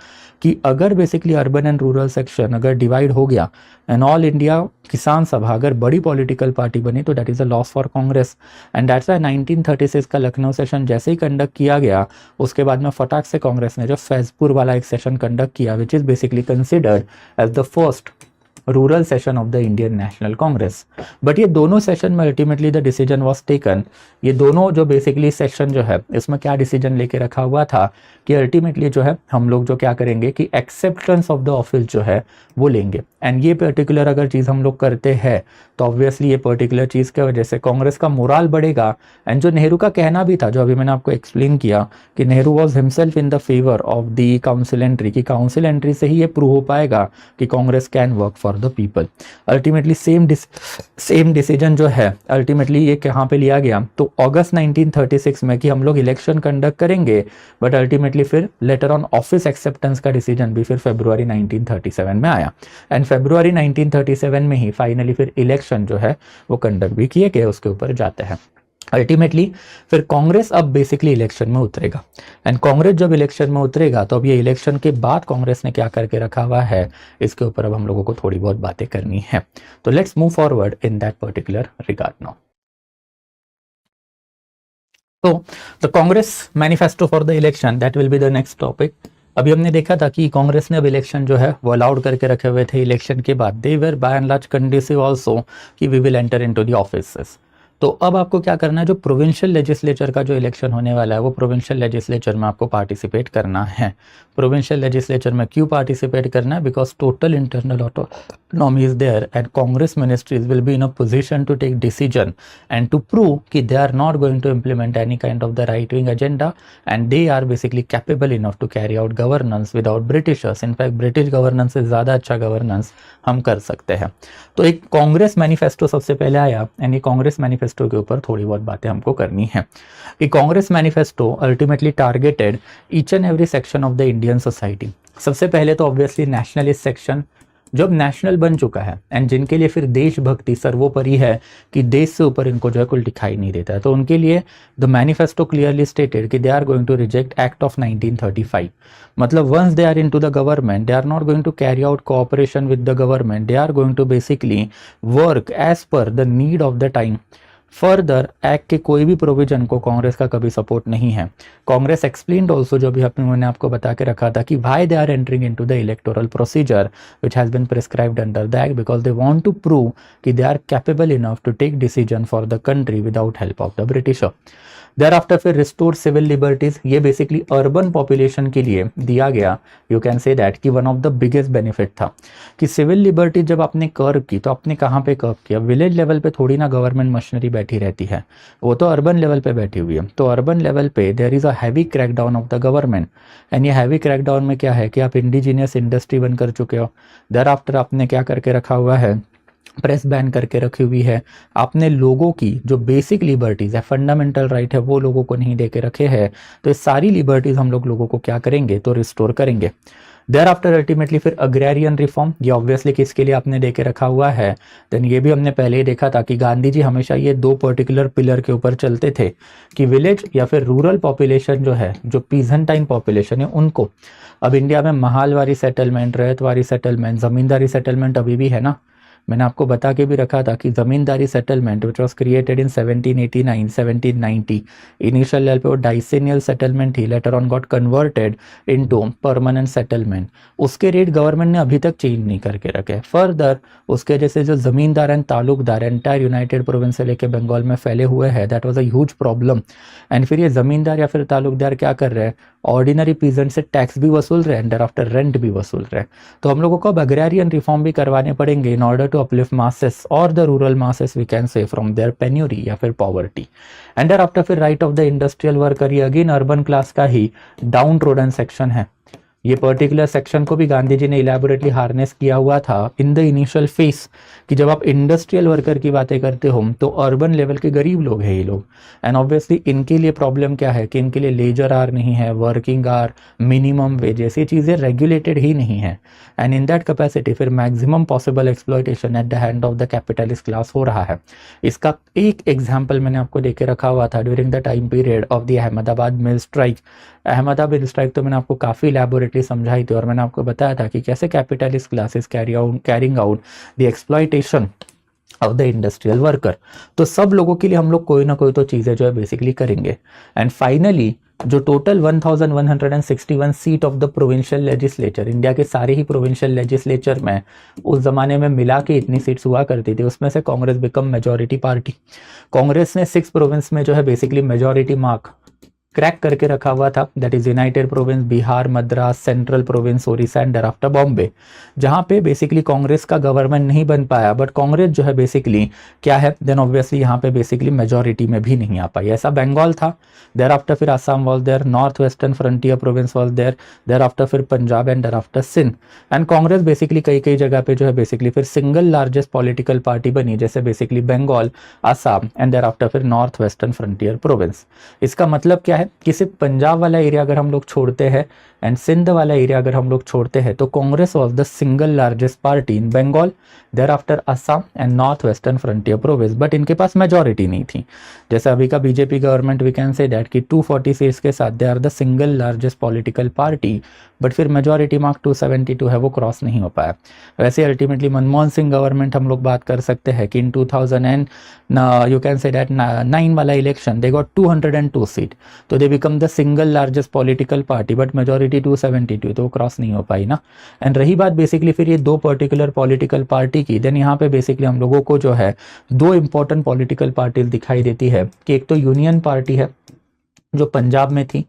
कि अगर basically urban and rural section अगर डिवाइड हो गया एंड ऑल इंडिया किसान सभा अगर बड़ी पॉलिटिकल पार्टी बनी तो that is a loss for Congress. And that's why 1936 का लखनऊ सेशन जैसे ही कंडक्ट किया गया, उसके बाद में फटाक से कांग्रेस ने जो फैजपुर वाला एक सेशन कंडक्ट किया, which is basically considered as the first rural session of the Indian national Congress. But ये दोनों सेशन में ultimately the decision was taken, ये दोनों जो बेसिकली सेशन जो है इसमें क्या डिसीजन लेके रखा हुआ था कि अल्टीमेटली जो है हम लोग जो क्या करेंगे कि एक्सेप्टेंस ऑफ द ऑफिस जो है वो लेंगे। एंड ये पर्टिकुलर अगर चीज़ हम लोग करते हैं तो ऑब्वियसली ये पर्टिकुलर चीज़ की वजह से कांग्रेस का मोराल बढ़ेगा। एंड जो नेहरू का कहना भी था, जो अभी मैंने आपको एक्सप्लेन किया कि Nehru was himself in the favour of the council entry, कि काउंसिल एंट्री से ही ये प्रूव हो पाएगा कि Congress can work for the people. Ultimately same decision जो है अल्टीमेटली ये कहाँ पे लिया गया, तो अगस्त 1936 में कि हम लोग इलेक्शन कंडक्ट करेंगे, बट अल्टीमेटली फिर लेटर ऑन ऑफिस एक्सेप्टेंस का डिसीजन भी फिर फरवरी 1937 में आया। एंड फरवरी 1937 में ही फाइनली फिर इलेक्शन जो है वो कंडक्ट भी किए गए, उसके ऊपर जाते हैं। अल्टीमेटली फिर कांग्रेस अब बेसिकली इलेक्शन में उतरेगा। एंड कांग्रेस जब इलेक्शन में उतरेगा तो अब ये इलेक्शन के बाद कांग्रेस ने क्या करके रखा हुआ है, इसके ऊपर अब हम लोगों को थोड़ी बहुत बातें करनी है। तो let's move forward in that particular regard now. तो the Congress manifesto for the election, that will be the next topic. अभी हमने देखा था कि कांग्रेस ने अब इलेक्शन जो है वो अलाउड करके रखे हुए थे इलेक्शन के बाद। They were by and large conducive also कि we will enter into the offices. तो अब आपको क्या करना है, जो प्रोविंशियल लेजिस्लेचर का जो इलेक्शन होने वाला है वो प्रोविंशियल लेजिस्लेचर में आपको पार्टिसिपेट करना है। प्रोविंशियल लेजिस्लेचर में क्यों पार्टिसिपेट करना है, because total internal autonomy is there and Congress ministries will be in a position to take decision and to prove कि they are not going to implement any kind of the right wing agenda and they are basically capable enough to carry out governance without Britishers. In fact British governance से ज़्यादा अच्छा गवर्नेंस हम कर सकते हैं। तो एक कांग्रेस मैनिफेस्टो सबसे पहले आया एंड ये कांग्रेस मैनिफेस्टो के ऊपर थोड़ी बहुत बातें हमको करनी है कि Congress manifesto ultimately targeted each and every section of the Indian society. सबसे पहले तो ऑब्वियसली नेशनलिस्ट सेक्शन जो अब नेशनल बन चुका है एंड जिनके लिए फिर देशभक्ति सर्वोपरि है कि देश से ऊपर इनको जो है कुछ दिखाई नहीं देता है, तो उनके लिए द मैनिफेस्टो क्लियरली स्टेटेड कि they are going to reject act of 1935। मतलब once they are into the government they are not going to carry out cooperation with the government, they are going to basically work as per the need of the time. Further act के कोई भी प्रोविजन को कांग्रेस का कभी सपोर्ट नहीं है। कांग्रेस एक्सप्लेन्ड ऑल्सो, जो भी मैंने आपको बता के रखा था कि why they are entering into the electoral procedure which has been prescribed under the act, because they want to prove कि they are capable enough to take decision for the country without help of the Britisher. Thereafter फिर रिस्टोर सिविल लिबर्टीज, ये बेसिकली अर्बन पॉपुलेशन के लिए दिया गया। यू कैन से दैट कि one of the biggest benefit था कि सिविल लिबर्टी जब आपने कर्व की तो आपने कहाँ पे कर्व किया, विलेज लेवल पे थोड़ी ना गवर्नमेंट मशीनरी बैठी रहती है, वो तो अर्बन लेवल पे बैठी हुई है। तो अर्बन लेवल पे there is a heavy crackdown of the government and ये हैवी क्रैकडाउन में क्या है कि आप इंडिजीनियस इंडस्ट्री बन कर चुके हो। देयर आफ्टर आपने क्या करके रखा हुआ है, प्रेस बैन करके रखी हुई है। आपने लोगों की जो बेसिक लिबर्टीज है, फंडामेंटल राइट है, वो लोगों को नहीं दे के रखे हैं। तो ये सारी लिबर्टीज हम लोगों को क्या करेंगे, तो रिस्टोर करेंगे। देयर आफ्टर अल्टीमेटली फिर अग्रेरियन रिफॉर्म, ये ऑब्वियसली किसके लिए आपने दे के रखा हुआ है, देन ये भी हमने पहले ही देखा था कि गांधी जी हमेशा ये दो पर्टिकुलर पिलर के ऊपर चलते थे कि विलेज या फिर रूरल पॉपुलेशन जो है, जो पीजेंटाइन पॉपुलेशन है, उनको अब इंडिया में महालवारी सेटलमेंट, रैयतवारी सेटलमेंट, जमींदारी सेटलमेंट अभी भी है ना, मैंने आपको बता के भी रखा था कि zamindari settlement which was created in 1789 1790 initial level पे वो डाइसेनियल सेटलमेंट थी, later on got converted into permanent settlement. उसके रेट गवर्नमेंट ने अभी तक चेंज नहीं करके रखे। फर्दर उसके जैसे जो ज़मींदार and Talukdar entire United province से लेके बंगाल में फैले हुए हैं, that was a huge problem. And फिर ये ज़मींदार या फिर तालुकदार क्या कर रहे हैं, ऑर्डिनरी पीजेंट से टैक्स भी वसूल रहे हैं, आफ्टर रेंट भी वसूल रहे हैं। तो हम लोगों को अब अग्रेरियन रिफॉर्म भी करवाने पड़ेंगे in order to uplift masses और the rural masses we can say from their penury या फिर पॉवर्टी। एंड आफ्टर फिर right of the industrial worker, ये अगेन अर्बन क्लास का ही डाउन ट्रोडन सेक्शन है। ये पर्टिकुलर सेक्शन को भी गांधी जी ने इलेबोरेटली हार्नेस किया हुआ था इन द इनिशियल फेस कि जब आप इंडस्ट्रियल वर्कर की बातें करते हो तो अर्बन लेवल के गरीब लोग हैं ये लोग। एंड ऑब्वियसली इनके लिए प्रॉब्लम क्या है कि इनके लिए लेजर आर नहीं है, वर्किंग आर, मिनिमम वेज, ऐसी चीज़ें रेगुलेटेड ही नहीं है। एंड इन दैट कैपेसिटी फिर maximum possible exploitation at the hand of the capitalist class हो रहा है। इसका एक एग्जाम्पल मैंने आपको देके रखा हुआ था during the time period of the Ahmedabad mill strike. Ahmedabad mill strike तो मैंने आपको काफ़ी इलेबोरेटली समझाई थी और मैंने आपको बताया था कि कैसे capitalist classes carrying out the exploitation of the industrial worker. तो सब लोगों के लिए हम लोग कोई ना कोई तो चीज़ें जो है बेसिकली करेंगे। एंड फाइनली जो total 1161 seat of the provincial legislature, India के सारे ही प्रोविंशियल लेजिस्लेचर में उस जमाने में मिला के इतनी सीट्स हुआ करती थी, उसमें से Congress become majority party. Congress ने 6 प्रोविंस में जो है बेसिकली मेजॉरिटी मार्क क्रैक करके रखा हुआ था, that is United province, Bihar, Madras, central province, Odisha and after Bombay, जहां पे बेसिकली कांग्रेस का गवर्नमेंट नहीं बन पाया। बट कांग्रेस जो है बेसिकली क्या है, देन ऑब्वियसली यहाँ पे बेसिकली मेजॉरिटी में भी नहीं आ पाई। ऐसा बंगाल था, देर आफ्टर फिर Assam was there, north western frontier province was there, thereafter फिर Punjab and thereafter Sindh. And Congress basically कई कई जगह पे जो है बेसिकली फिर सिंगल लार्जेस्ट पॉलिटिकल पार्टी बनी, जैसे basically Bengal, Assam and thereafter फिर नॉर्थ वेस्टर्न फ्रंटियर प्रोविंस। इसका मतलब क्या है कि सिर्फ पंजाब वाला एरिया अगर हम लोग छोड़ते हैं एंड सिंध वाला एरिया अगर हम लोग छोड़ते हैं तो Congress was the single largest party in Bengal, thereafter Assam and north western frontier province. But इनके पास मेजॉरिटी नहीं थी। जैसे अभी का BJP government we can say that कि 240 सीट्स के साथ they are the single largest political party, but फिर मेजॉरिटी मार्क 272 है वो क्रॉस नहीं हो पाया। वैसे अल्टीमेटली मनमोहन सिंह गवर्नमेंट हम लोग बात कर सकते हैं कि इन 2000 and you can say that 9 वाला इलेक्शन दे गॉट 202 सीट, तो they become the single largest political party, but majority 272, तो वो क्रॉस नहीं हो पाई ना। एंड रही बात बेसिकली फिर ये दो पर्टिकुलर पॉलिटिकल पार्टी की, देन यहाँ पे बेसिकली हम लोगों को जो है दो इंपॉर्टेंट पॉलिटिकल पार्टीज दिखाई देती है कि एक तो यूनियन पार्टी है जो पंजाब में थी,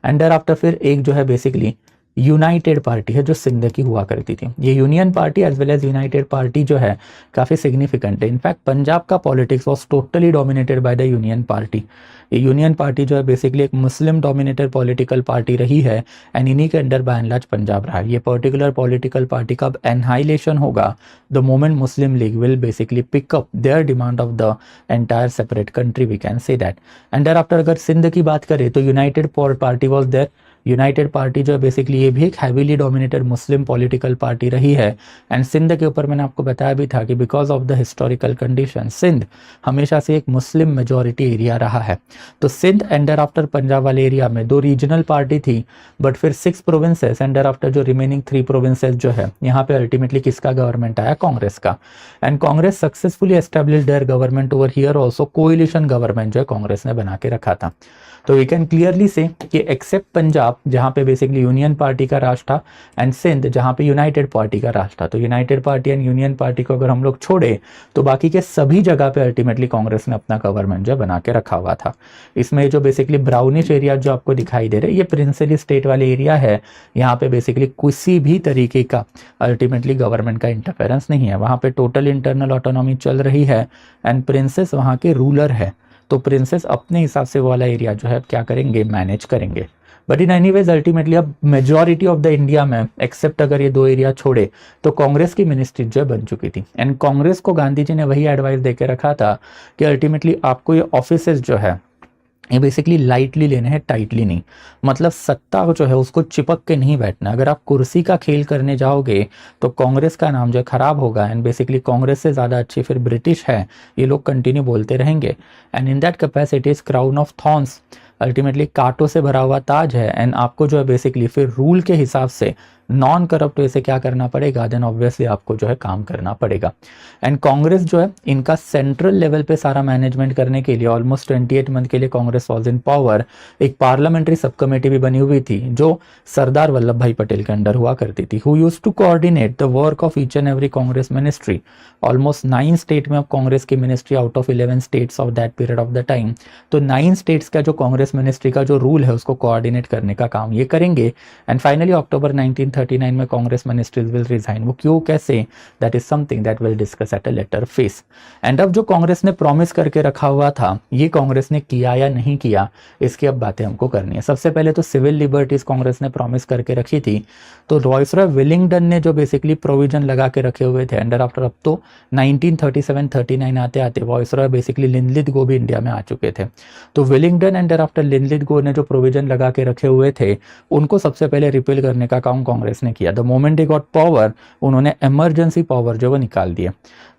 एंड देयर आफ्टर फिर एक जो है बेसिकली यूनाइटेड पार्टी है जो सिंध की हुआ करती थी। ये Union Party as well as United Party जो है काफ़ी सिग्निफिकेंट है। इनफैक्ट पंजाब का politics was totally dominated by the Union Party. ये यूनियन पार्टी जो है बेसिकली एक मुस्लिम डोमिनेटेड पॉलिटिकल पार्टी रही है एंड इन्हीं के under by and large Punjab रहा है। ये पर्टिकुलर पॉलिटिकल पार्टी का अब एनहाइलेशन होगा the moment Muslim League will basically pick up their demand of the entire separate country, we can say that. And thereafter अगर सिंध की बात करें तो United Party was there. United Party जो है बेसिकली ये भी एक heavily dominated Muslim political party रही है। एंड सिंध के ऊपर मैंने आपको बताया भी था कि because of the historical condition Sindh हमेशा से एक मुस्लिम मेजॉरिटी एरिया रहा है। तो Sindh and thereafter Punjab वाले एरिया में दो रीजनल पार्टी थी, बट फिर 6 प्रोविंसेस एंड देयर आफ्टर जो रिमेनिंग 3 प्रोविंसेस जो है यहाँ पे अल्टीमेटली किसका गवर्नमेंट आया, कांग्रेस का। And Congress successfully established there government over here also, coalition government जो है कांग्रेस ने बना के रखा था। तो वी कैन क्लियरली से कि एक्सेप्ट पंजाब जहाँ पे बेसिकली यूनियन पार्टी का राज था एंड सिंध जहाँ पे यूनाइटेड पार्टी का राज था, तो United party and union party को अगर हम लोग छोड़े तो बाकी के सभी जगह पे अल्टीमेटली कांग्रेस ने अपना गवर्नमेंट जो बना के रखा हुआ था। इसमें जो बेसिकली ब्राउनिश एरिया जो आपको दिखाई दे रहे हैं ये प्रिंसली स्टेट वाले एरिया है। यहाँ पे बेसिकली किसी भी तरीके का अल्टीमेटली गवर्नमेंट का इंटरफेरेंस नहीं है। वहाँ पे टोटल इंटरनल ऑटोनॉमी चल रही है एंड प्रिंसेस वहाँ के रूलर है, तो प्रिंसेस अपने हिसाब से वाला एरिया जो है क्या करेंगे, मैनेज करेंगे। बट इन एनीवेज अल्टीमेटली अब मेजॉरिटी ऑफ द इंडिया में एक्सेप्ट अगर ये दो एरिया छोड़े तो कांग्रेस की मिनिस्ट्री जो बन चुकी थी। एंड कांग्रेस को गांधी जी ने वही एडवाइस देके रखा था कि अल्टीमेटली आपको ये ऑफिसेज जो है ये बेसिकली लाइटली लेने हैं, टाइटली नहीं। मतलब सत्ता जो है उसको चिपक के नहीं बैठना। अगर आप कुर्सी का खेल करने जाओगे तो कांग्रेस का नाम जो है खराब होगा एंड बेसिकली कांग्रेस से ज़्यादा अच्छी फिर ब्रिटिश है, ये लोग कंटिन्यू बोलते रहेंगे। And in that capacity is crown of thorns, ultimately कांटों से भरा हुआ ताज है। एंड आपको जो है बेसिकली फिर रूल के हिसाब से नॉन करप्ट वे से क्या करना पड़ेगा, देन ऑब्वियसली आपको जो है काम करना पड़ेगा। एंड कांग्रेस जो है इनका सेंट्रल लेवल पे सारा मैनेजमेंट करने के लिए ऑलमोस्ट 28 मंथ के लिए कांग्रेस वॉज इन पावर। एक पार्लियामेंट्री सब कमेटी भी बनी हुई थी जो सरदार वल्लभ भाई पटेल के अंडर हुआ करती थी, who used to coordinate the work of each and every Congress ministry. Almost 9 state में अब कांग्रेस की ministry out of 11 states of that period of the time, तो 9 स्टेट्स का जो कांग्रेस मिनिस्ट्री का जो रूल है उसको कोऑर्डिनेट करने का काम ये करेंगे। एंड फाइनली अक्टूबर 1939 में कांग्रेस मिनिस्ट्रीज विल रिजाइन। वो क्यों, कैसे, that is something that will discuss at a later phase. And अब जो कांग्रेस ने प्रॉमिस करके रखा हुआ था ये कांग्रेस ने किया या नहीं किया, इसकी अब बातें हमको करनी है। सबसे पहले तो सिविल लिबर्टीज कांग्रेस ने प्रॉमिस करके रखी थी, तो वायसरॉय विलिंगडन ने जो बेसिकली प्रोविजन लगा के रखे हुए थे अंडर आफ्टर, अब तो 1937-39 आते आते वायसरॉय बेसिकली लिनलिथगो भी इंडिया में आ चुके थे। तो विलिंगडन अंडर आफ्टर लिनलिथगो ने जो प्रोविजन लगा के रखे हुए थे उनको सबसे पहले रिपील करने का काम कांग्रेस ने किया। The moment they got power उन्होंने इमरजेंसी पावर जो वो निकाल दिए।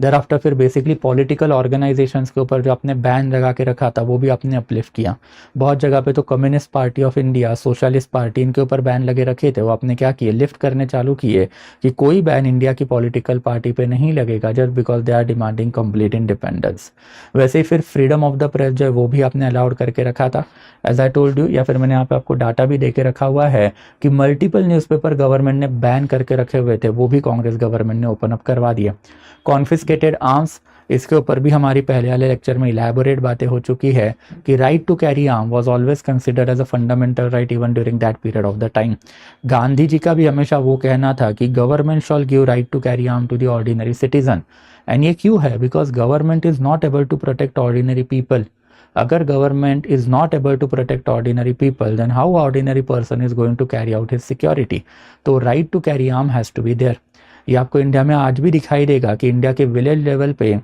देर आफ्टर फिर बेसिकली पॉलिटिकल ऑर्गेनाइजेशंस के ऊपर जो आपने बैन लगा के रखा था वो भी आपने अपलिफ्ट किया। बहुत जगह पे तो communist party of India, socialist party, इनके ऊपर बैन लगे रखे थे, वो आपने क्या किए, लिफ्ट करने चालू किए कि कोई बैन इंडिया की पॉलिटिकल पार्टी पे नहीं लगेगा just because they are demanding complete independence. वैसे ही फिर फ्रीडम ऑफ द प्रेस जो है वो भी आपने अलाउड करके रखा था एज आई टोल्ड यू, या फिर मैंने यहाँ पे आपको डाटा भी देके रखा हुआ है कि मल्टीपल न्यूज़पेपर गवर्नमेंट ने बैन करके रखे हुए थे वो भी कांग्रेस गवर्नमेंट ने ओपन अप करवा दिए। कॉन्फिस्केटेड आर्म्स, इसके ऊपर भी हमारी पहले वाले लेक्चर में इलैबोरेट बातें हो चुकी है कि right to carry arm was always considered as a fundamental right even during that period of the time. Gandhi ji का भी हमेशा वो कहना था कि government shall give right to carry arm to the ordinary citizen. And ये क्यों है, because government is not able to protect ordinary people. अगर government is not able to protect ordinary people then how ordinary person is going to carry out his security. तो right to carry arm has to be there. ये आपको इंडिया में आज भी दिखाई देगा कि इंडिया के विलेज लेवल पे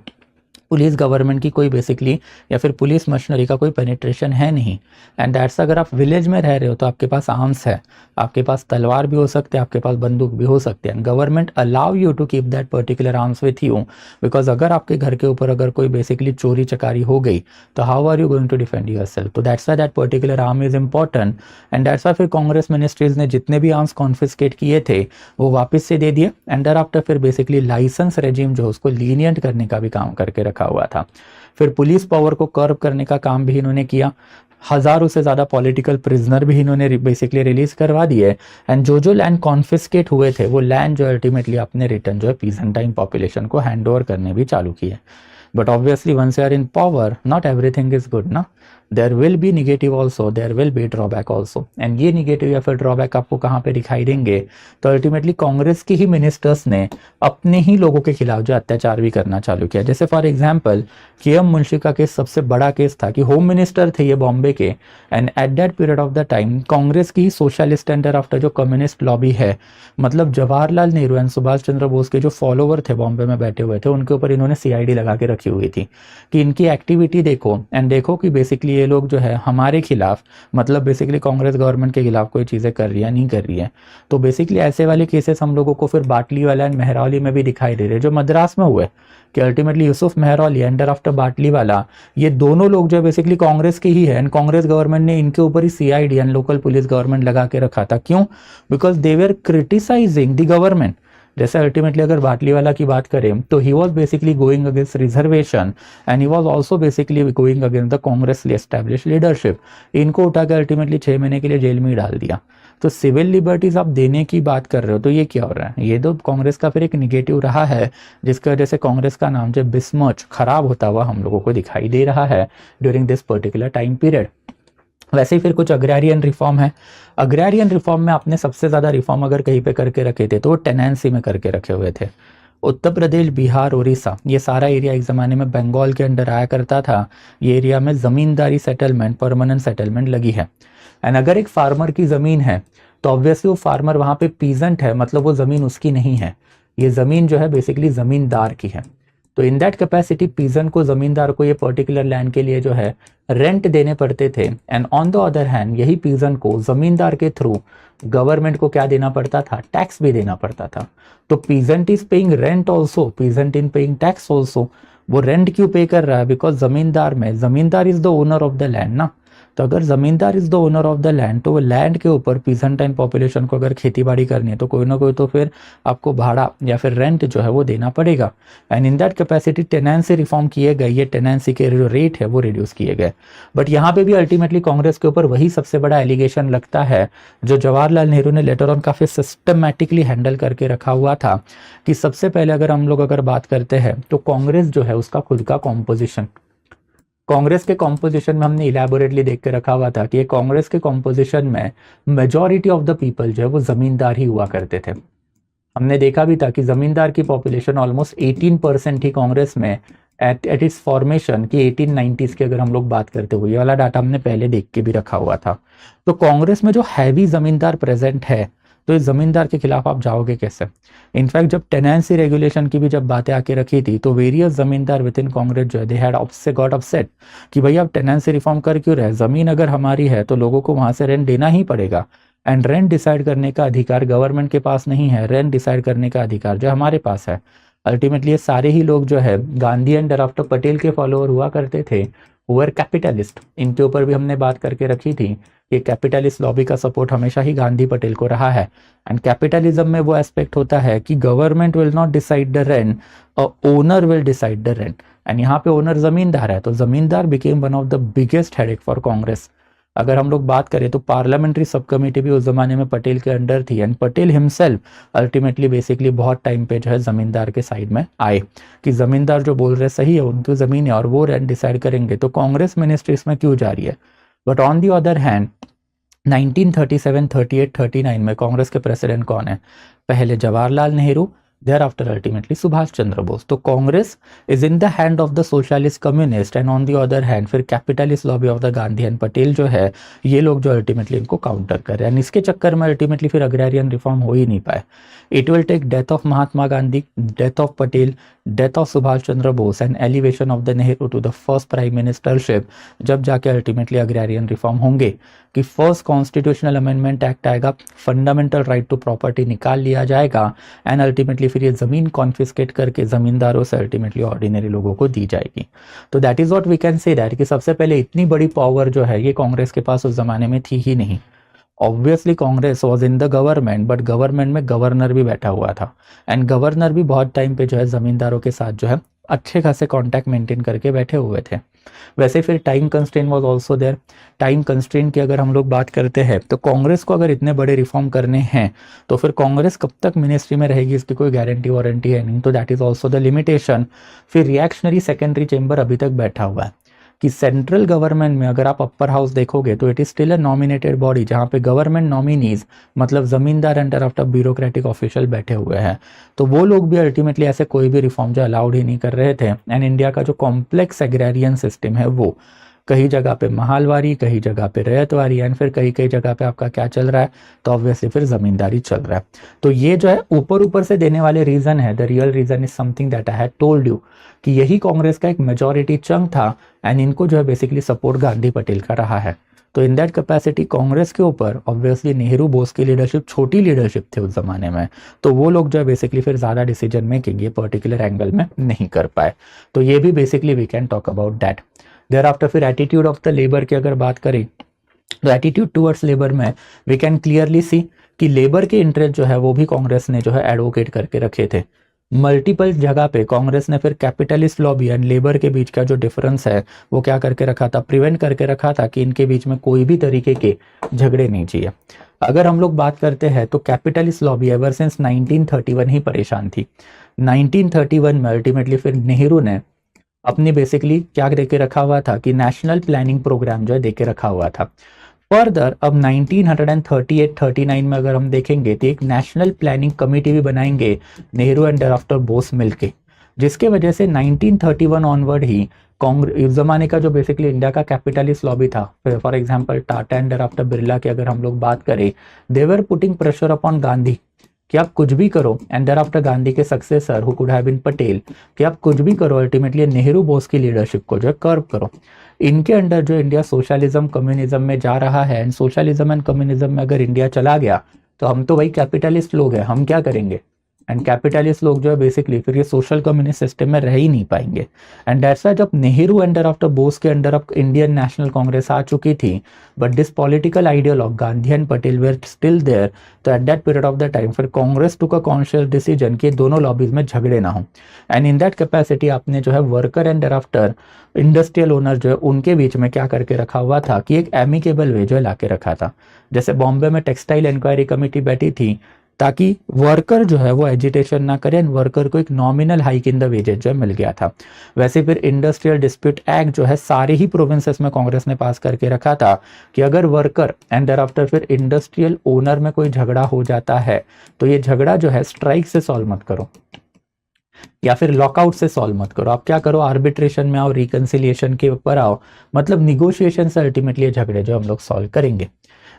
पुलिस गवर्नमेंट की कोई बेसिकली या फिर पुलिस मशीनरी का कोई पेनिट्रेशन है नहीं। एंड दैट्स अगर आप विलेज में रह रहे हो तो आपके पास आर्म्स है, आपके पास तलवार भी हो सकते हैं, आपके पास बंदूक भी हो सकते हैं। Government allow you to keep that particular arms with you, because अगर आपके घर के ऊपर अगर कोई बेसिकली चोरी चकारी हो गई तो how are you going to defend yourself. तो that's why that particular arm is important. And that's why फिर कांग्रेस मिनिस्ट्रीज ने जितने भी आर्म्स कॉन्फिस्केट किए थे वो वापस से दे दिए। एंड देयर आफ्टर फिर बेसिकली लाइसेंस रेजिम जो उसको लीनियंट करने का भी काम करके रखा हुआ था। फिर पुलिस पावर को कर्व करने का काम भी इन्होंने किया। हजारों से ज्यादा पॉलिटिकल प्रिजनर भी इन्होंने बेसिकली रिलीज करवा दिए। एंड जो लैंड कॉन्फिस्केट हुए थे वो लैंड जो अल्टीमेटली अपने रिटर्न जो है पीसेंटाइन पॉपुलेशन को हैंड ओवर करने भी चालू किए। But obviously once you are in power not everything is good ना, there will be negative also, there will be drawback also. And ये निगेटिव या फिर ड्रॉबैक आपको कहाँ पे दिखाई देंगे, तो अल्टीमेटली कांग्रेस के ही मिनिस्टर्स ने अपने ही लोगों के खिलाफ जो अत्याचार भी करना चालू किया। जैसे फॉर एग्जाम्पल KM मुंशी का केस सबसे बड़ा केस था कि होम मिनिस्टर थे ये बॉम्बे के। And eight that period of the time Congress की सोशलिस्ट एंड आफ्टर जो कम्युनिस्ट लॉबी है, मतलब जवाहरलाल नेहरू एंड सुभाष चंद्र बोस के जो फॉलोवर थे बॉम्बे में बैठे हुए थे उनके ऊपर इन्होंने CID लगा के रखी हुई थी कि इनकी एक्टिविटी देखो एंड देखो कि बेसिकली ये लोग जो है हमारे खिलाफ, मतलब बेसिकली कांग्रेस गवर्नमेंट के खिलाफ कोई चीज़ें कर रही है नहीं कर रही है। तो बेसिकली ऐसे वाले केसेस हम लोगों को फिर बाटली वाला एंड मेहरौली में भी दिखाई दे रहे जो मद्रास में हुए कि ultimately Yusuf Mehrauli under after बाटली वाला, ये दोनों लोग जो बेसिकली कांग्रेस के ही है। एंड कांग्रेस गवर्नमेंट ने इनके ऊपर ही CID and local police government लगा के रखा था। क्यों, because they were criticising the government. जैसे अल्टीमेटली अगर बाटलीवाला की बात करें तो he was basically going against reservation and he was also basically going against the Congress establish leadership. इनको उठा के अल्टीमेटली 6 महीने के लिए जेल में ही डाल दिया। तो सिविल लिबर्टीज आप देने की बात कर रहे हो तो ये क्या हो रहा है, ये तो कांग्रेस का फिर एक निगेटिव रहा है जिसकी वजह से कांग्रेस का नाम जो बिस्मच खराब होता हुआ हम लोगों को दिखाई दे रहा है during this particular time period. वैसे ही फिर कुछ अग्रेरियन रिफॉर्म है। अग्रेरियन रिफॉर्म में आपने सबसे ज़्यादा रिफॉर्म अगर कहीं पे करके रखे थे तो वो टेनेंसी में करके रखे हुए थे। उत्तर प्रदेश, बिहार, उड़ीसा, ये सारा एरिया एक ज़माने में बंगाल के अंडर आया करता था। ये एरिया में ज़मींदारी सेटलमेंट, परमानेंट सेटलमेंट लगी है। एंड अगर एक फार्मर की ज़मीन है तो ऑब्वियसली वो फार्मर वहाँ पे पीजेंट है, मतलब वो ज़मीन उसकी नहीं है, ये ज़मीन जो है बेसिकली ज़मींदार की है। तो इन दैट कैपेसिटी पीजन को, ज़मींदार को ये पर्टिकुलर लैंड के लिए जो है रेंट देने पड़ते थे। And on the other hand यही पीजन को ज़मींदार के थ्रू गवर्नमेंट को क्या देना पड़ता था, टैक्स भी देना पड़ता था। तो peasant is paying rent also, peasant in paying tax also. वो रेंट क्यों पे कर रहा है, बिकॉज ज़मींदार में, ज़मींदार is the owner of the land ना। तो अगर जमींदार is the owner of the land, तो वो लैंड के ऊपर पीजेंटाइन पॉपुलेशन को अगर खेती बाड़ी करनी है तो कोई ना कोई तो फिर आपको भाड़ा या फिर रेंट जो है वो देना पड़ेगा। And in that capacity tenancy reform किए गए, ये टेनेंसी के जो रेट है वो रिड्यूस किए गए। बट यहाँ पे भी अल्टीमेटली कांग्रेस के ऊपर वही सबसे बड़ा एलिगेशन लगता है जो जवाहरलाल नेहरू ने लेटर ऑन काफी सिस्टमैटिकली हैंडल करके रखा हुआ था, कि सबसे पहले अगर बात करते हैं तो कांग्रेस जो है उसका खुद का कॉम्पोजिशन, कांग्रेस के कॉम्पोजिशन में हमने इलेबोरेटली देख के रखा हुआ था कि कांग्रेस के कॉम्पोजिशन में मेजॉरिटी ऑफ द पीपल जो है वो जमींदार ही हुआ करते थे। हमने देखा भी था कि जमींदार की पॉपुलेशन ऑलमोस्ट 18% ही कांग्रेस में एट इट्स फॉर्मेशन की 1890s की अगर हम लोग बात करते हुए, ये वाला डाटा हमने पहले देख के भी रखा हुआ था। तो कांग्रेस में जो हैवी जमींदार प्रेजेंट है, तो इस जमींदार के खिलाफ आप जाओगे कैसे? इनफैक्ट जब टेनेंसी रेगुलेशन की भी जब बातें आके रखी थी तो वेरियस जमींदार विद इन कांग्रेस जो है दे हैड गॉट अपसेट कि भाई आप टेनेंसी रिफॉर्म कर क्यों रहे, जमीन अगर हमारी है तो लोगों को वहां से रेंट देना ही पड़ेगा। एंड रेंट डिसाइड करने का अधिकार गवर्नमेंट के पास नहीं है, रेंट डिसाइड करने का अधिकार जो हमारे पास है। अल्टीमेटली ये सारे ही लोग जो है गांधी एंड डॉक्टर पटेल के फॉलोअर हुआ करते थे, ओवर कैपिटलिस्ट। इनके ऊपर भी हमने बात करके रखी थी कि कैपिटलिस्ट लॉबी का सपोर्ट हमेशा ही गांधी पटेल को रहा है। एंड कैपिटलिज्म में वो एस्पेक्ट होता है कि government will not decide the rent, owner will decide the rent. And यहाँ पे ओनर जमींदार है, तो जमींदार became one of the biggest headache for Congress. अगर हम लोग बात करें तो पार्लियामेंट्री सब कमेटी भी उस जमाने में पटेल के अंडर थी, and Patel himself ultimately basically बहुत टाइम पे जो है जमींदार के साइड में आए कि जमींदार जो बोल रहे सही है, उनकी जमीन है और वो रेंट डिसाइड करेंगे, तो कांग्रेस मिनिस्ट्री इसमें क्यों जा रही है। But on the other hand 1937, 38, 39 में कांग्रेस के प्रेसिडेंट कौन है? पहले जवाहरलाल नेहरू, thereafter ultimately सुभाष चंद्र बोस। तो Congress is in the hand of the socialist communist, and on the other hand फिर capitalist lobby of the Gandhi and Patel जो है, ये लोग जो अल्टीमेटली इनको काउंटर कर रहे हैं। इसके चक्कर में अल्टीमेटली फिर अग्रेरियन रिफॉर्म हो ही नहीं पाए। It will take death of Mahatma Gandhi, death of Patel, death of Subhash Chandra Bose and elevation of the Nehru to the first prime ministership, जब जाके अल्टीमेटली अग्रेरियन रिफॉर्म होंगे। कि फर्स्ट कॉन्स्टिट्यूशनल अमेंडमेंट एक्ट आएगा, फंडामेंटल राइट टू प्रॉपर्टी निकाल लिया जाएगा, एंड अल्टीमेटली फिर ये जमीन कॉन्फिस्केट करके जमींदारों से अल्टीमेटली ऑर्डिनरी लोगों को दी जाएगी। तो that is what we can say that कि सबसे पहले इतनी बड़ी पावर जो है ये कांग्रेस के पास उस जमाने में थी ही नहीं। Obviously Congress was in the government, but government में गवर्नर भी बैठा हुआ था, एंड गवर्नर भी बहुत टाइम पे जो है जमींदारों के साथ जो है अच्छे खासे कांटेक्ट मेंटेन करके बैठे हुए थे। वैसे फिर time constraint was also there. Time constraint की अगर हम लोग बात करते हैं तो कांग्रेस को अगर इतने बड़े रिफॉर्म करने हैं तो फिर कांग्रेस कब तक मिनिस्ट्री में रहेगी, इसकी कोई गारंटी वारंटी है नहीं। तो that is also the limitation. फिर रिएक्शनरी सेकेंडरी चेंबर अभी तक बैठा हुआ है कि सेंट्रल गवर्नमेंट में अगर आप अपर हाउस देखोगे तो it is still a nominated body, जहां पे गवर्नमेंट नॉमिनीज मतलब जमींदार एंड आफ्टर ब्यूरोक्रेटिक ऑफिशियल बैठे हुए हैं। तो वो लोग भी अल्टीमेटली ऐसे कोई भी रिफॉर्म जो अलाउड ही नहीं कर रहे थे। एंड इंडिया का जो कॉम्प्लेक्स एग्रेरियन सिस्टम है वो कहीं जगह पे महालवारी, कहीं जगह पे रैयतवारी, एंड फिर कहीं कहीं जगह पे आपका क्या चल रहा है, तो ऑब्वियसली फिर जमींदारी चल रहा है। तो ये जो है ऊपर ऊपर से देने वाले रीजन है, the real reason is something that I had told you कि यही कांग्रेस का एक मेजॉरिटी चंक था, एंड इनको जो है बेसिकली सपोर्ट गांधी पटेल का रहा है। तो इन दैट कैपेसिटी कांग्रेस के ऊपर ऑब्वियसली नेहरू बोस की लीडरशिप छोटी लीडरशिप थे उस जमाने में, तो वो लोग जो है बेसिकली फिर ज्यादा डिसीजन मेकिंग ये पर्टिकुलर एंगल में नहीं कर पाए। तो ये भी basically we can talk about that. Thereafter फिर एटीट्यूड ऑफ द लेबर की अगर बात करें तो एटीट्यूड टुवर्ड्स लेबर में वी कैन क्लियरली सी कि लेबर के इंटरेस्ट जो है वो भी कांग्रेस ने जो है एडवोकेट करके रखे थे। मल्टीपल जगह पे कांग्रेस ने फिर कैपिटलिस्ट लॉबी एंड लेबर के बीच का जो डिफरेंस है वो क्या करके रखा था, प्रिवेंट करके रखा था कि इनके बीच में कोई भी तरीके के झगड़े नहीं चाहिए। अगर हम लोग बात करते हैं तो कैपिटलिस्ट लॉबी एवर सिंस 1931 ही परेशान थी। 1931 में अल्टीमेटली फिर नेहरू ने अपनी बेसिकली क्या देके रखा हुआ था कि नेशनल प्लानिंग प्रोग्राम जो है देके रखा हुआ था। फर्दर अब 1938-39 में अगर हम देखेंगे तो एक नेशनल प्लानिंग कमेटी भी बनाएंगे नेहरू एंड डॉक्टर बोस मिलके, जिसके वजह से 1931 ऑनवर्ड ही कांग्रेस इस जमाने का जो बेसिकली इंडिया का कैपिटलिस्ट लॉबी था, for example Tata and doctor Birla की अगर हम लोग बात करें, they were putting pressure upon Gandhi कि आप कुछ भी करो, एंड देयर आफ्टर गांधी के successor who could have been Patel कि आप कुछ भी करो, अल्टीमेटली नेहरू बोस की लीडरशिप को जो है कर्व करो। इनके अंडर जो इंडिया सोशलिज्म कम्युनिज्म में जा रहा है, एंड सोशलिज्म एंड कम्युनिज्म में अगर इंडिया चला गया तो हम तो भाई कैपिटलिस्ट लोग हैं, हम क्या करेंगे, एंड कैपिटलिस्ट लोग जो है बेसिकली फिर ये सोशल कम्युनिस्ट सिस्टम में रह ही नहीं पाएंगे। एंड दैट्स व्हाई जब नेहरू अंडर आफ्टर बोस के under of Indian national Congress आ चुकी थी, but this political ideologue Gandhi and Patel were still there, तो at that period of the time फिर Congress took a conscious decision कि दोनों लॉबीज में झगड़े ना हो। एंड इन दैट कैपेसिटी आपने जो है worker and after industrial owner जो है उनके बीच में क्या करके रखा हुआ था कि एक एमिकेबल वे जो है लाके रखा था। जैसे बॉम्बे में टेक्सटाइल इंक्वायरी कमेटी बैठी थी ताकि वर्कर जो है वो एजिटेशन ना करे एंड वर्कर को एक nominal hike in the wages जो है मिल गया था। वैसे फिर इंडस्ट्रियल डिस्प्यूट एक्ट जो है सारे ही प्रोविंसेस में कांग्रेस ने पास करके रखा था कि अगर वर्कर एंड देयर आफ्टर फिर इंडस्ट्रियल ओनर में कोई झगड़ा हो जाता है तो ये झगड़ा जो है स्ट्राइक से सॉल्व मत करो या फिर लॉकआउट से सॉल्व मत करो, आप क्या करो आर्बिट्रेशन में आओ, रिकंसिलिएशन के ऊपर आओ, मतलब निगोशिएशन से अल्टीमेटली ये झगड़े जो हम लोग सॉल्व करेंगे।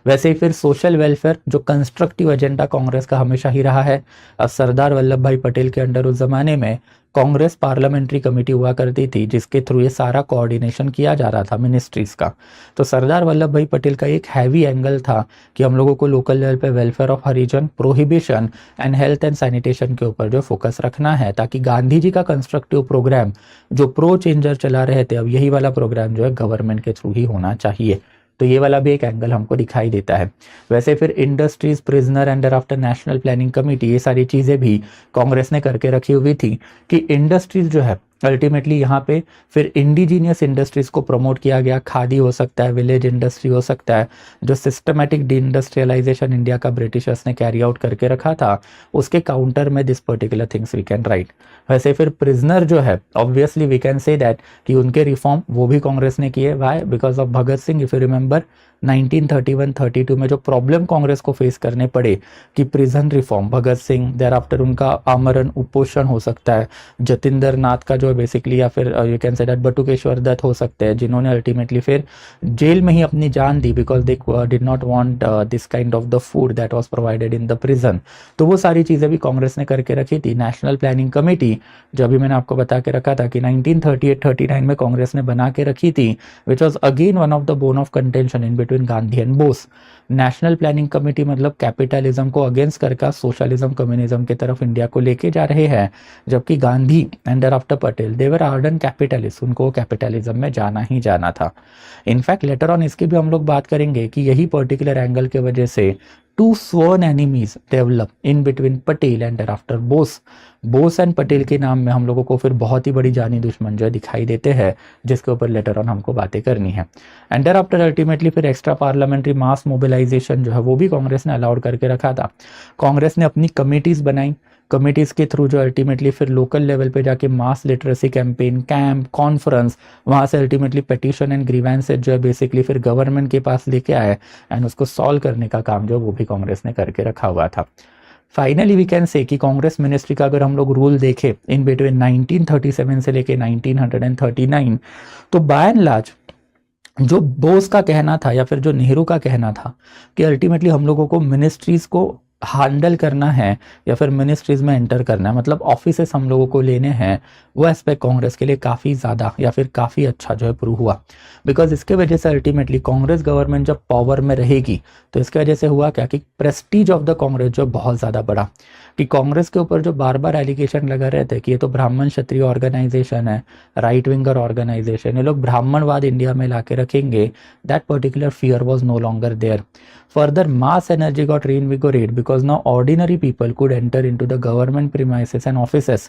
वैसे ही फिर सोशल वेलफेयर जो कंस्ट्रक्टिव एजेंडा कांग्रेस का हमेशा ही रहा है। अब सरदार वल्लभ भाई पटेल के अंडर उस जमाने में कांग्रेस पार्लियामेंट्री कमेटी हुआ करती थी जिसके थ्रू ये सारा कोऑर्डिनेशन किया जा रहा था मिनिस्ट्रीज का। तो सरदार वल्लभ भाई पटेल का एक हैवी एंगल था कि हम लोगों को लोकल लेवल पे welfare of Harijan, prohibition and health and sanitation के ऊपर जो फोकस रखना है, ताकि गांधी जी का कंस्ट्रक्टिव प्रोग्राम जो प्रो चेंजर चला रहे थे अब यही वाला प्रोग्राम जो है गवर्नमेंट के थ्रू ही होना चाहिए। तो ये वाला भी एक एंगल हमको दिखाई देता है। वैसे फिर industries, prisoner and after national planning committee, ये सारी चीज़ें भी कांग्रेस ने करके रखी हुई थी कि इंडस्ट्रीज जो है अल्टीमेटली यहाँ पे फिर इंडिजीनियस इंडस्ट्रीज को प्रमोट किया गया। खादी हो सकता है, विलेज इंडस्ट्री हो सकता है, जो सिस्टमेटिक डी इंडस्ट्रियलाइजेशन इंडिया का ब्रिटिशर्स ने कैरी आउट करके रखा था, उसके काउंटर में this particular things we can write. वैसे फिर प्रिजनर जो है obviously we can say that कि उनके रिफॉर्म वो भी कांग्रेस ने किए। Why? Because of Bhagat Singh. If you remember 1931-32 में जो प्रॉब्लम कांग्रेस को फेस करने पड़े कि prison reform, Bhagat Singh, thereafter उनका आमरण उपोषण हो सकता है, जतिंदर नाथ का जो बेसिकली, या फिर you can say that Batukeshwar Dutt हो सकते हैं जिन्होंने अल्टीमेटली फिर जेल में ही अपनी जान दी because they did not want this kind of the food that was provided in the prison. तो वो सारी चीज़ें भी कांग्रेस ने करके रखी थी। नेशनल प्लानिंग कमेटी जो अभी मैंने आपको बता के रखा था कि 1938-39 में कांग्रेस ने बना के रखी थी, which was again one of the bone of contention in between Gandhi and Bose. National planning committee मतलब कैपिटलिज्म को अगेंस्ट करके सोशलिज्म, कम्युनिज्म की तरफ इंडिया को लेके जा रहे हैं, जबकि Gandhi and after Patel they were ardent capitalist, उनको कैपिटलिज्म में जाना ही जाना था। इनफैक्ट लेटर ऑन इसकी भी हम लोग बात करेंगे कि यही पर्टिकुलर एंगल की वजह से two sworn enemies develop in between Patel and after Bose. Bose and Patel के नाम में हम लोगों को फिर बहुत ही बड़ी जानी दुश्मन जो दिखाई देते हैं, जिसके ऊपर लेटर ऑन हमको बातें करनी है। एंड आफ्टर अल्टीमेटली फिर एक्स्ट्रा पार्लियामेंट्री मास मोबिलाइजेशन जो है वो भी कांग्रेस ने अलाउड करके रखा था। कांग्रेस ने अपनी कमिटीज बनाई, कमिटीज़ के थ्रू जो अल्टीमेटली फिर लोकल लेवल पे जाके मास लिटरेसी कैंपेन, कैंप, कॉन्फ्रेंस, वहाँ से अल्टीमेटली पिटीशन एंड ग्रीवेंसेज जो है बेसिकली फिर गवर्नमेंट के पास लेके आए एंड उसको सॉल्व करने का काम जो वो भी कांग्रेस ने करके रखा हुआ था। फाइनली वी कैन से कि कांग्रेस मिनिस्ट्री का अगर हम लोग रूल देखें इन बिटवीन 1937 से लेके 1939, तो बाय एंड लार्ज जो बोस का कहना था या फिर जो नेहरू का कहना था कि अल्टीमेटली हम लोगों को मिनिस्ट्रीज को हैंडल करना है या फिर मिनिस्ट्रीज में एंटर करना है, मतलब ऑफिसेस हम लोगों को लेने हैं, वो एस्पेक्ट कांग्रेस के लिए काफ़ी ज़्यादा या फिर काफ़ी अच्छा जो है प्रूव हुआ। बिकॉज इसके वजह से अल्टीमेटली कांग्रेस गवर्नमेंट जब पावर में रहेगी तो इसके वजह से हुआ क्या कि प्रेस्टीज ऑफ द कांग्रेस जो बहुत ज़्यादा बढ़ा। कि कांग्रेस के ऊपर जो बार बार एलिगेशन लगा रहे थे कि ये तो ब्राह्मण क्षत्रिय ऑर्गेनाइजेशन है, राइट विंगर ऑर्गेनाइजेशन, ये लोग ब्राह्मणवाद इंडिया में ला के रखेंगे, that particular fear was no longer there. Further, mass energy got reinvigorated because now ordinary people could enter into the government premises and offices.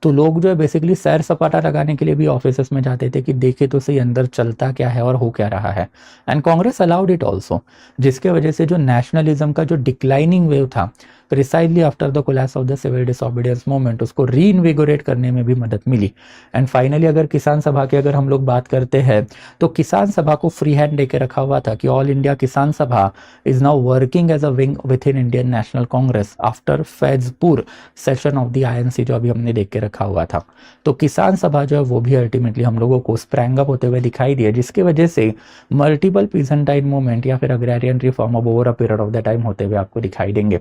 तो लोग जो है बेसिकली सैर सपाटा लगाने के लिए भी ऑफिसेस में जाते थे कि देखे तो सही अंदर चलता क्या है और हो क्या रहा है। And Congress allowed it also, जिसके वजह से जो नेशनलिज्म का जो डिक्लाइनिंग वेव था precisely after the collapse of the civil disobedience movement, उसको रीइन्विगोरेट करने में भी मदद मिली। एंड फाइनली अगर किसान सभा की अगर हम लोग बात करते हैं तो किसान सभा को फ्री हैंड देके रखा हुआ था कि all India Kisan Sabha is now working as a wing within Indian national Congress after Faizpur session of the INC जो अभी हमने देख के रखा हुआ था। तो किसान सभा जो है वो भी अल्टीमेटली हम लोगों को स्प्रैंग अप होते हुए दिखाई दिया, जिसकी वजह से मल्टीपल पीसेंटाइन मूवमेंट या फिर अग्रेरियन रिफॉर्म अब over a period of the time होते हुए आपको दिखाई देंगे।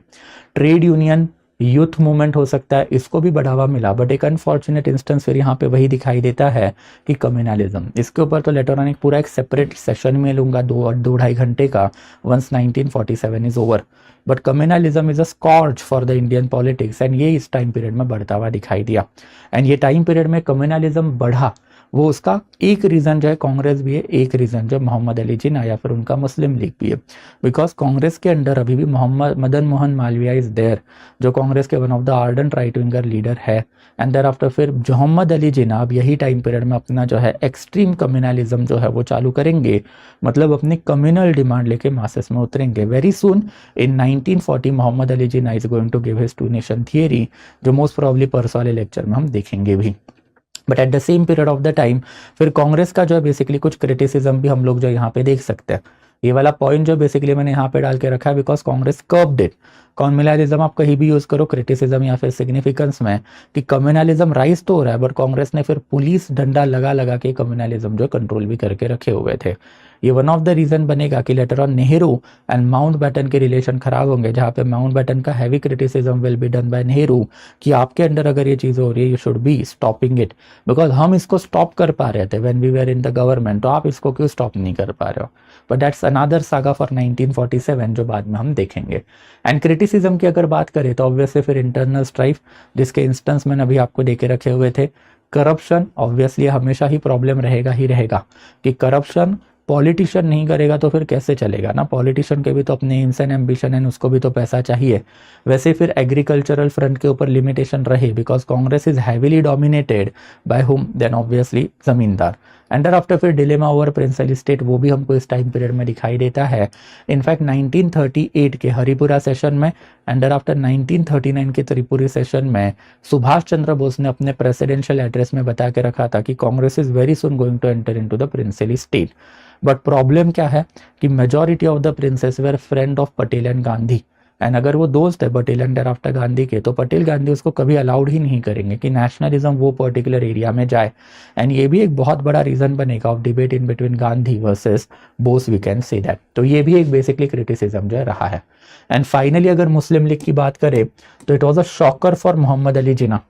ट्रेड यूनियन यूथ मूवमेंट हो सकता है, इसको भी बढ़ावा मिला। बट एक अनफॉर्चुनेट इंस्टेंस फिर यहाँ पे वही दिखाई देता है कि कम्युनलिज्म, इसके ऊपर तो लेटर ऑन एक पूरा एक सेपरेट सेशन में लूंगा 2-2.5 घंटे का, once 1947 is over. But communalism is a scorch for the Indian politics, and ये इस टाइम पीरियड में बढ़ता हुआ दिखाई दिया। एंड ये टाइम पीरियड में कम्युनलिज्म बढ़ा, वो उसका एक रीज़न जो है कांग्रेस भी है, एक रीज़न जो मोहम्मद अली जिन्ना या फिर उनका मुस्लिम लीग भी है। बिकॉज कांग्रेस के अंडर अभी भी मोहम्मद मदन मोहन मालवीय इज देयर, जो कांग्रेस के one of the ardent right winger leader है। एंड देयर आफ्टर फिर मोहम्मद अली जिन्ना अब यही टाइम पीरियड में अपना जो है एक्सट्रीम कम्युनलिज्म जो है वो चालू करेंगे, मतलब अपनी कम्युनल डिमांड लेके मासेस में उतरेंगे। Very soon in 1940 Mohammad Ali Jinnah is going to give his two nation theory, जो मोस्ट प्रॉब्ली परसों वाले लेक्चर में हम देखेंगे भी। But at the same period of the time फिर कांग्रेस का जो है बेसिकली कुछ क्रिटिसिज्म भी हम लोग जो यहाँ पे देख सकते हैं। ये वाला पॉइंट जो बेसिकली मैंने यहाँ पे डाल के रखा है, because Congress curved it. Communalism आप कहीं भी यूज करो क्रिटिसिज्म या फिर सिग्निफिकेंस में, कि कम्युनलिज्म राइज तो हो रहा है, बट कांग्रेस ने फिर पुलिस डंडा लगा लगा के कम्युनलिज्म जो कंट्रोल भी करके रखे हुए थे। ये वन ऑफ द रीजन बनेगा कि later on Nehru and Mountbatten के रिलेशन खराब होंगे, जहाँ पे माउंटबेटन का heavy criticism will be done by Nehru कि आपके अंडर अगर ये चीज़ हो रही है you should be stopping it, because हम इसको स्टॉप कर पा रहे थे when we were in the government, तो आप इसको क्यों स्टॉप नहीं कर पा रहे हो। But that's another saga for 1947 जो बाद में हम देखेंगे। एंड क्रिटिसिज्म की अगर बात करें तो ऑब्वियसली फिर इंटरनल स्ट्राइफ, जिसके इंस्टेंस मैंने अभी आपको देके रखे हुए थे। करप्शन ऑब्वियसली हमेशा ही प्रॉब्लम रहेगा ही रहेगा, कि करप्शन पॉलिटिशियन नहीं करेगा तो फिर कैसे चलेगा ना, पॉलिटिशियन के भी तो अपने एम्स एंड एम्बिशन है, उसको भी तो पैसा चाहिए। वैसे फिर एग्रीकल्चरल फ्रंट के ऊपर लिमिटेशन रहे, because Congress is heavily dominated by whom, then obviously zamindar. And after फिर डिलेमा ओवर प्रिंसली स्टेट, वो भी हमको इस टाइम पीरियड में दिखाई देता है। इनफैक्ट 1938 के हरिपुरा सेशन में एंड आफ्टर 1939 के त्रिपुरी सेशन में सुभाष चंद्र बोस ने अपने प्रेसिडेंशियल एड्रेस में बता के रखा था कि Congress is very soon going to enter into the princely state. But problem क्या है कि majority of the princes were friend of Patel and Gandhi, and अगर वो दोस्त है पटेल एंड आफ्टर गांधी के, तो पटेल गांधी उसको कभी अलाउड ही नहीं करेंगे कि नेशनलिज्म वो पर्टिकुलर एरिया में जाए। एंड ये भी एक बहुत बड़ा रीजन बनेगा of debate in between Gandhi versus Bose, we can say that. तो ये भी एक बेसिकली क्रिटिसिज्म जो है रहा है। एंड फाइनली अगर मुस्लिम लीग की बात करें तो it was a shocker for Mohammad Ali Jinnah.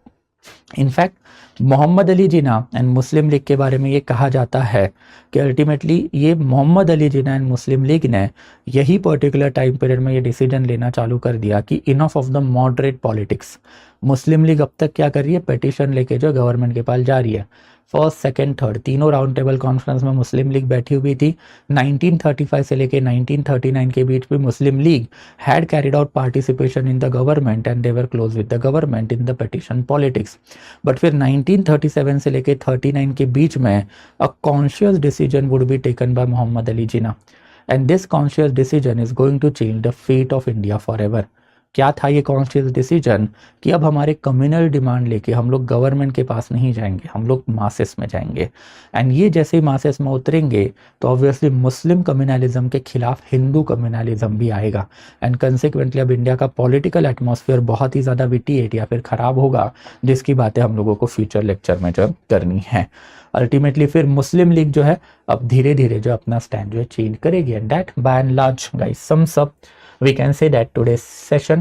In fact Mohammad Ali Jinnah and Muslim League के बारे में ये कहा जाता है कि अल्टीमेटली ये Mohammad Ali Jinnah and Muslim league ने यही पर्टिकुलर टाइम पीरियड में ये डिसीजन लेना चालू कर दिया कि enough of the moderate politics. Muslim league अब तक क्या कर रही है, पिटीशन लेके जो गवर्नमेंट के पास जा रही है। फर्स्ट सेकंड थर्ड तीनों राउंड टेबल कॉन्फ्रेंस में मुस्लिम लीग बैठी हुई थी। 1935 से लेके 1939 के बीच में Muslim League had carried out participation in the government and they were close with the government in the petition politics. But फिर 1937 से लेके 39 के बीच में a conscious decision would be taken by Mohammad Ali Jinnah, and this conscious decision is going to change the fate of India forever. क्या था ये कॉन्शियस डिसीजन कि अब हमारे कम्युनल डिमांड लेके हम लोग गवर्नमेंट के पास नहीं जाएंगे, हम लोग मासेस में जाएंगे। एंड ये जैसे ही मासेस में उतरेंगे तो ऑब्वियसली मुस्लिम कम्युनलिज्म के खिलाफ हिंदू कम्युनलिज्म भी आएगा। एंड कंसिक्वेंटली अब इंडिया का पॉलिटिकल एटमॉस्फेयर बहुत ही ज़्यादा विटिएट या फिर ख़राब होगा, जिसकी बातें हम लोगों को फ्यूचर लेक्चर में जो करनी है। अल्टीमेटली फिर मुस्लिम लीग जो है अब धीरे धीरे जो अपना स्टैंड जो है चेंज करेगी। And that bye and large guys sums up, we can say that today's session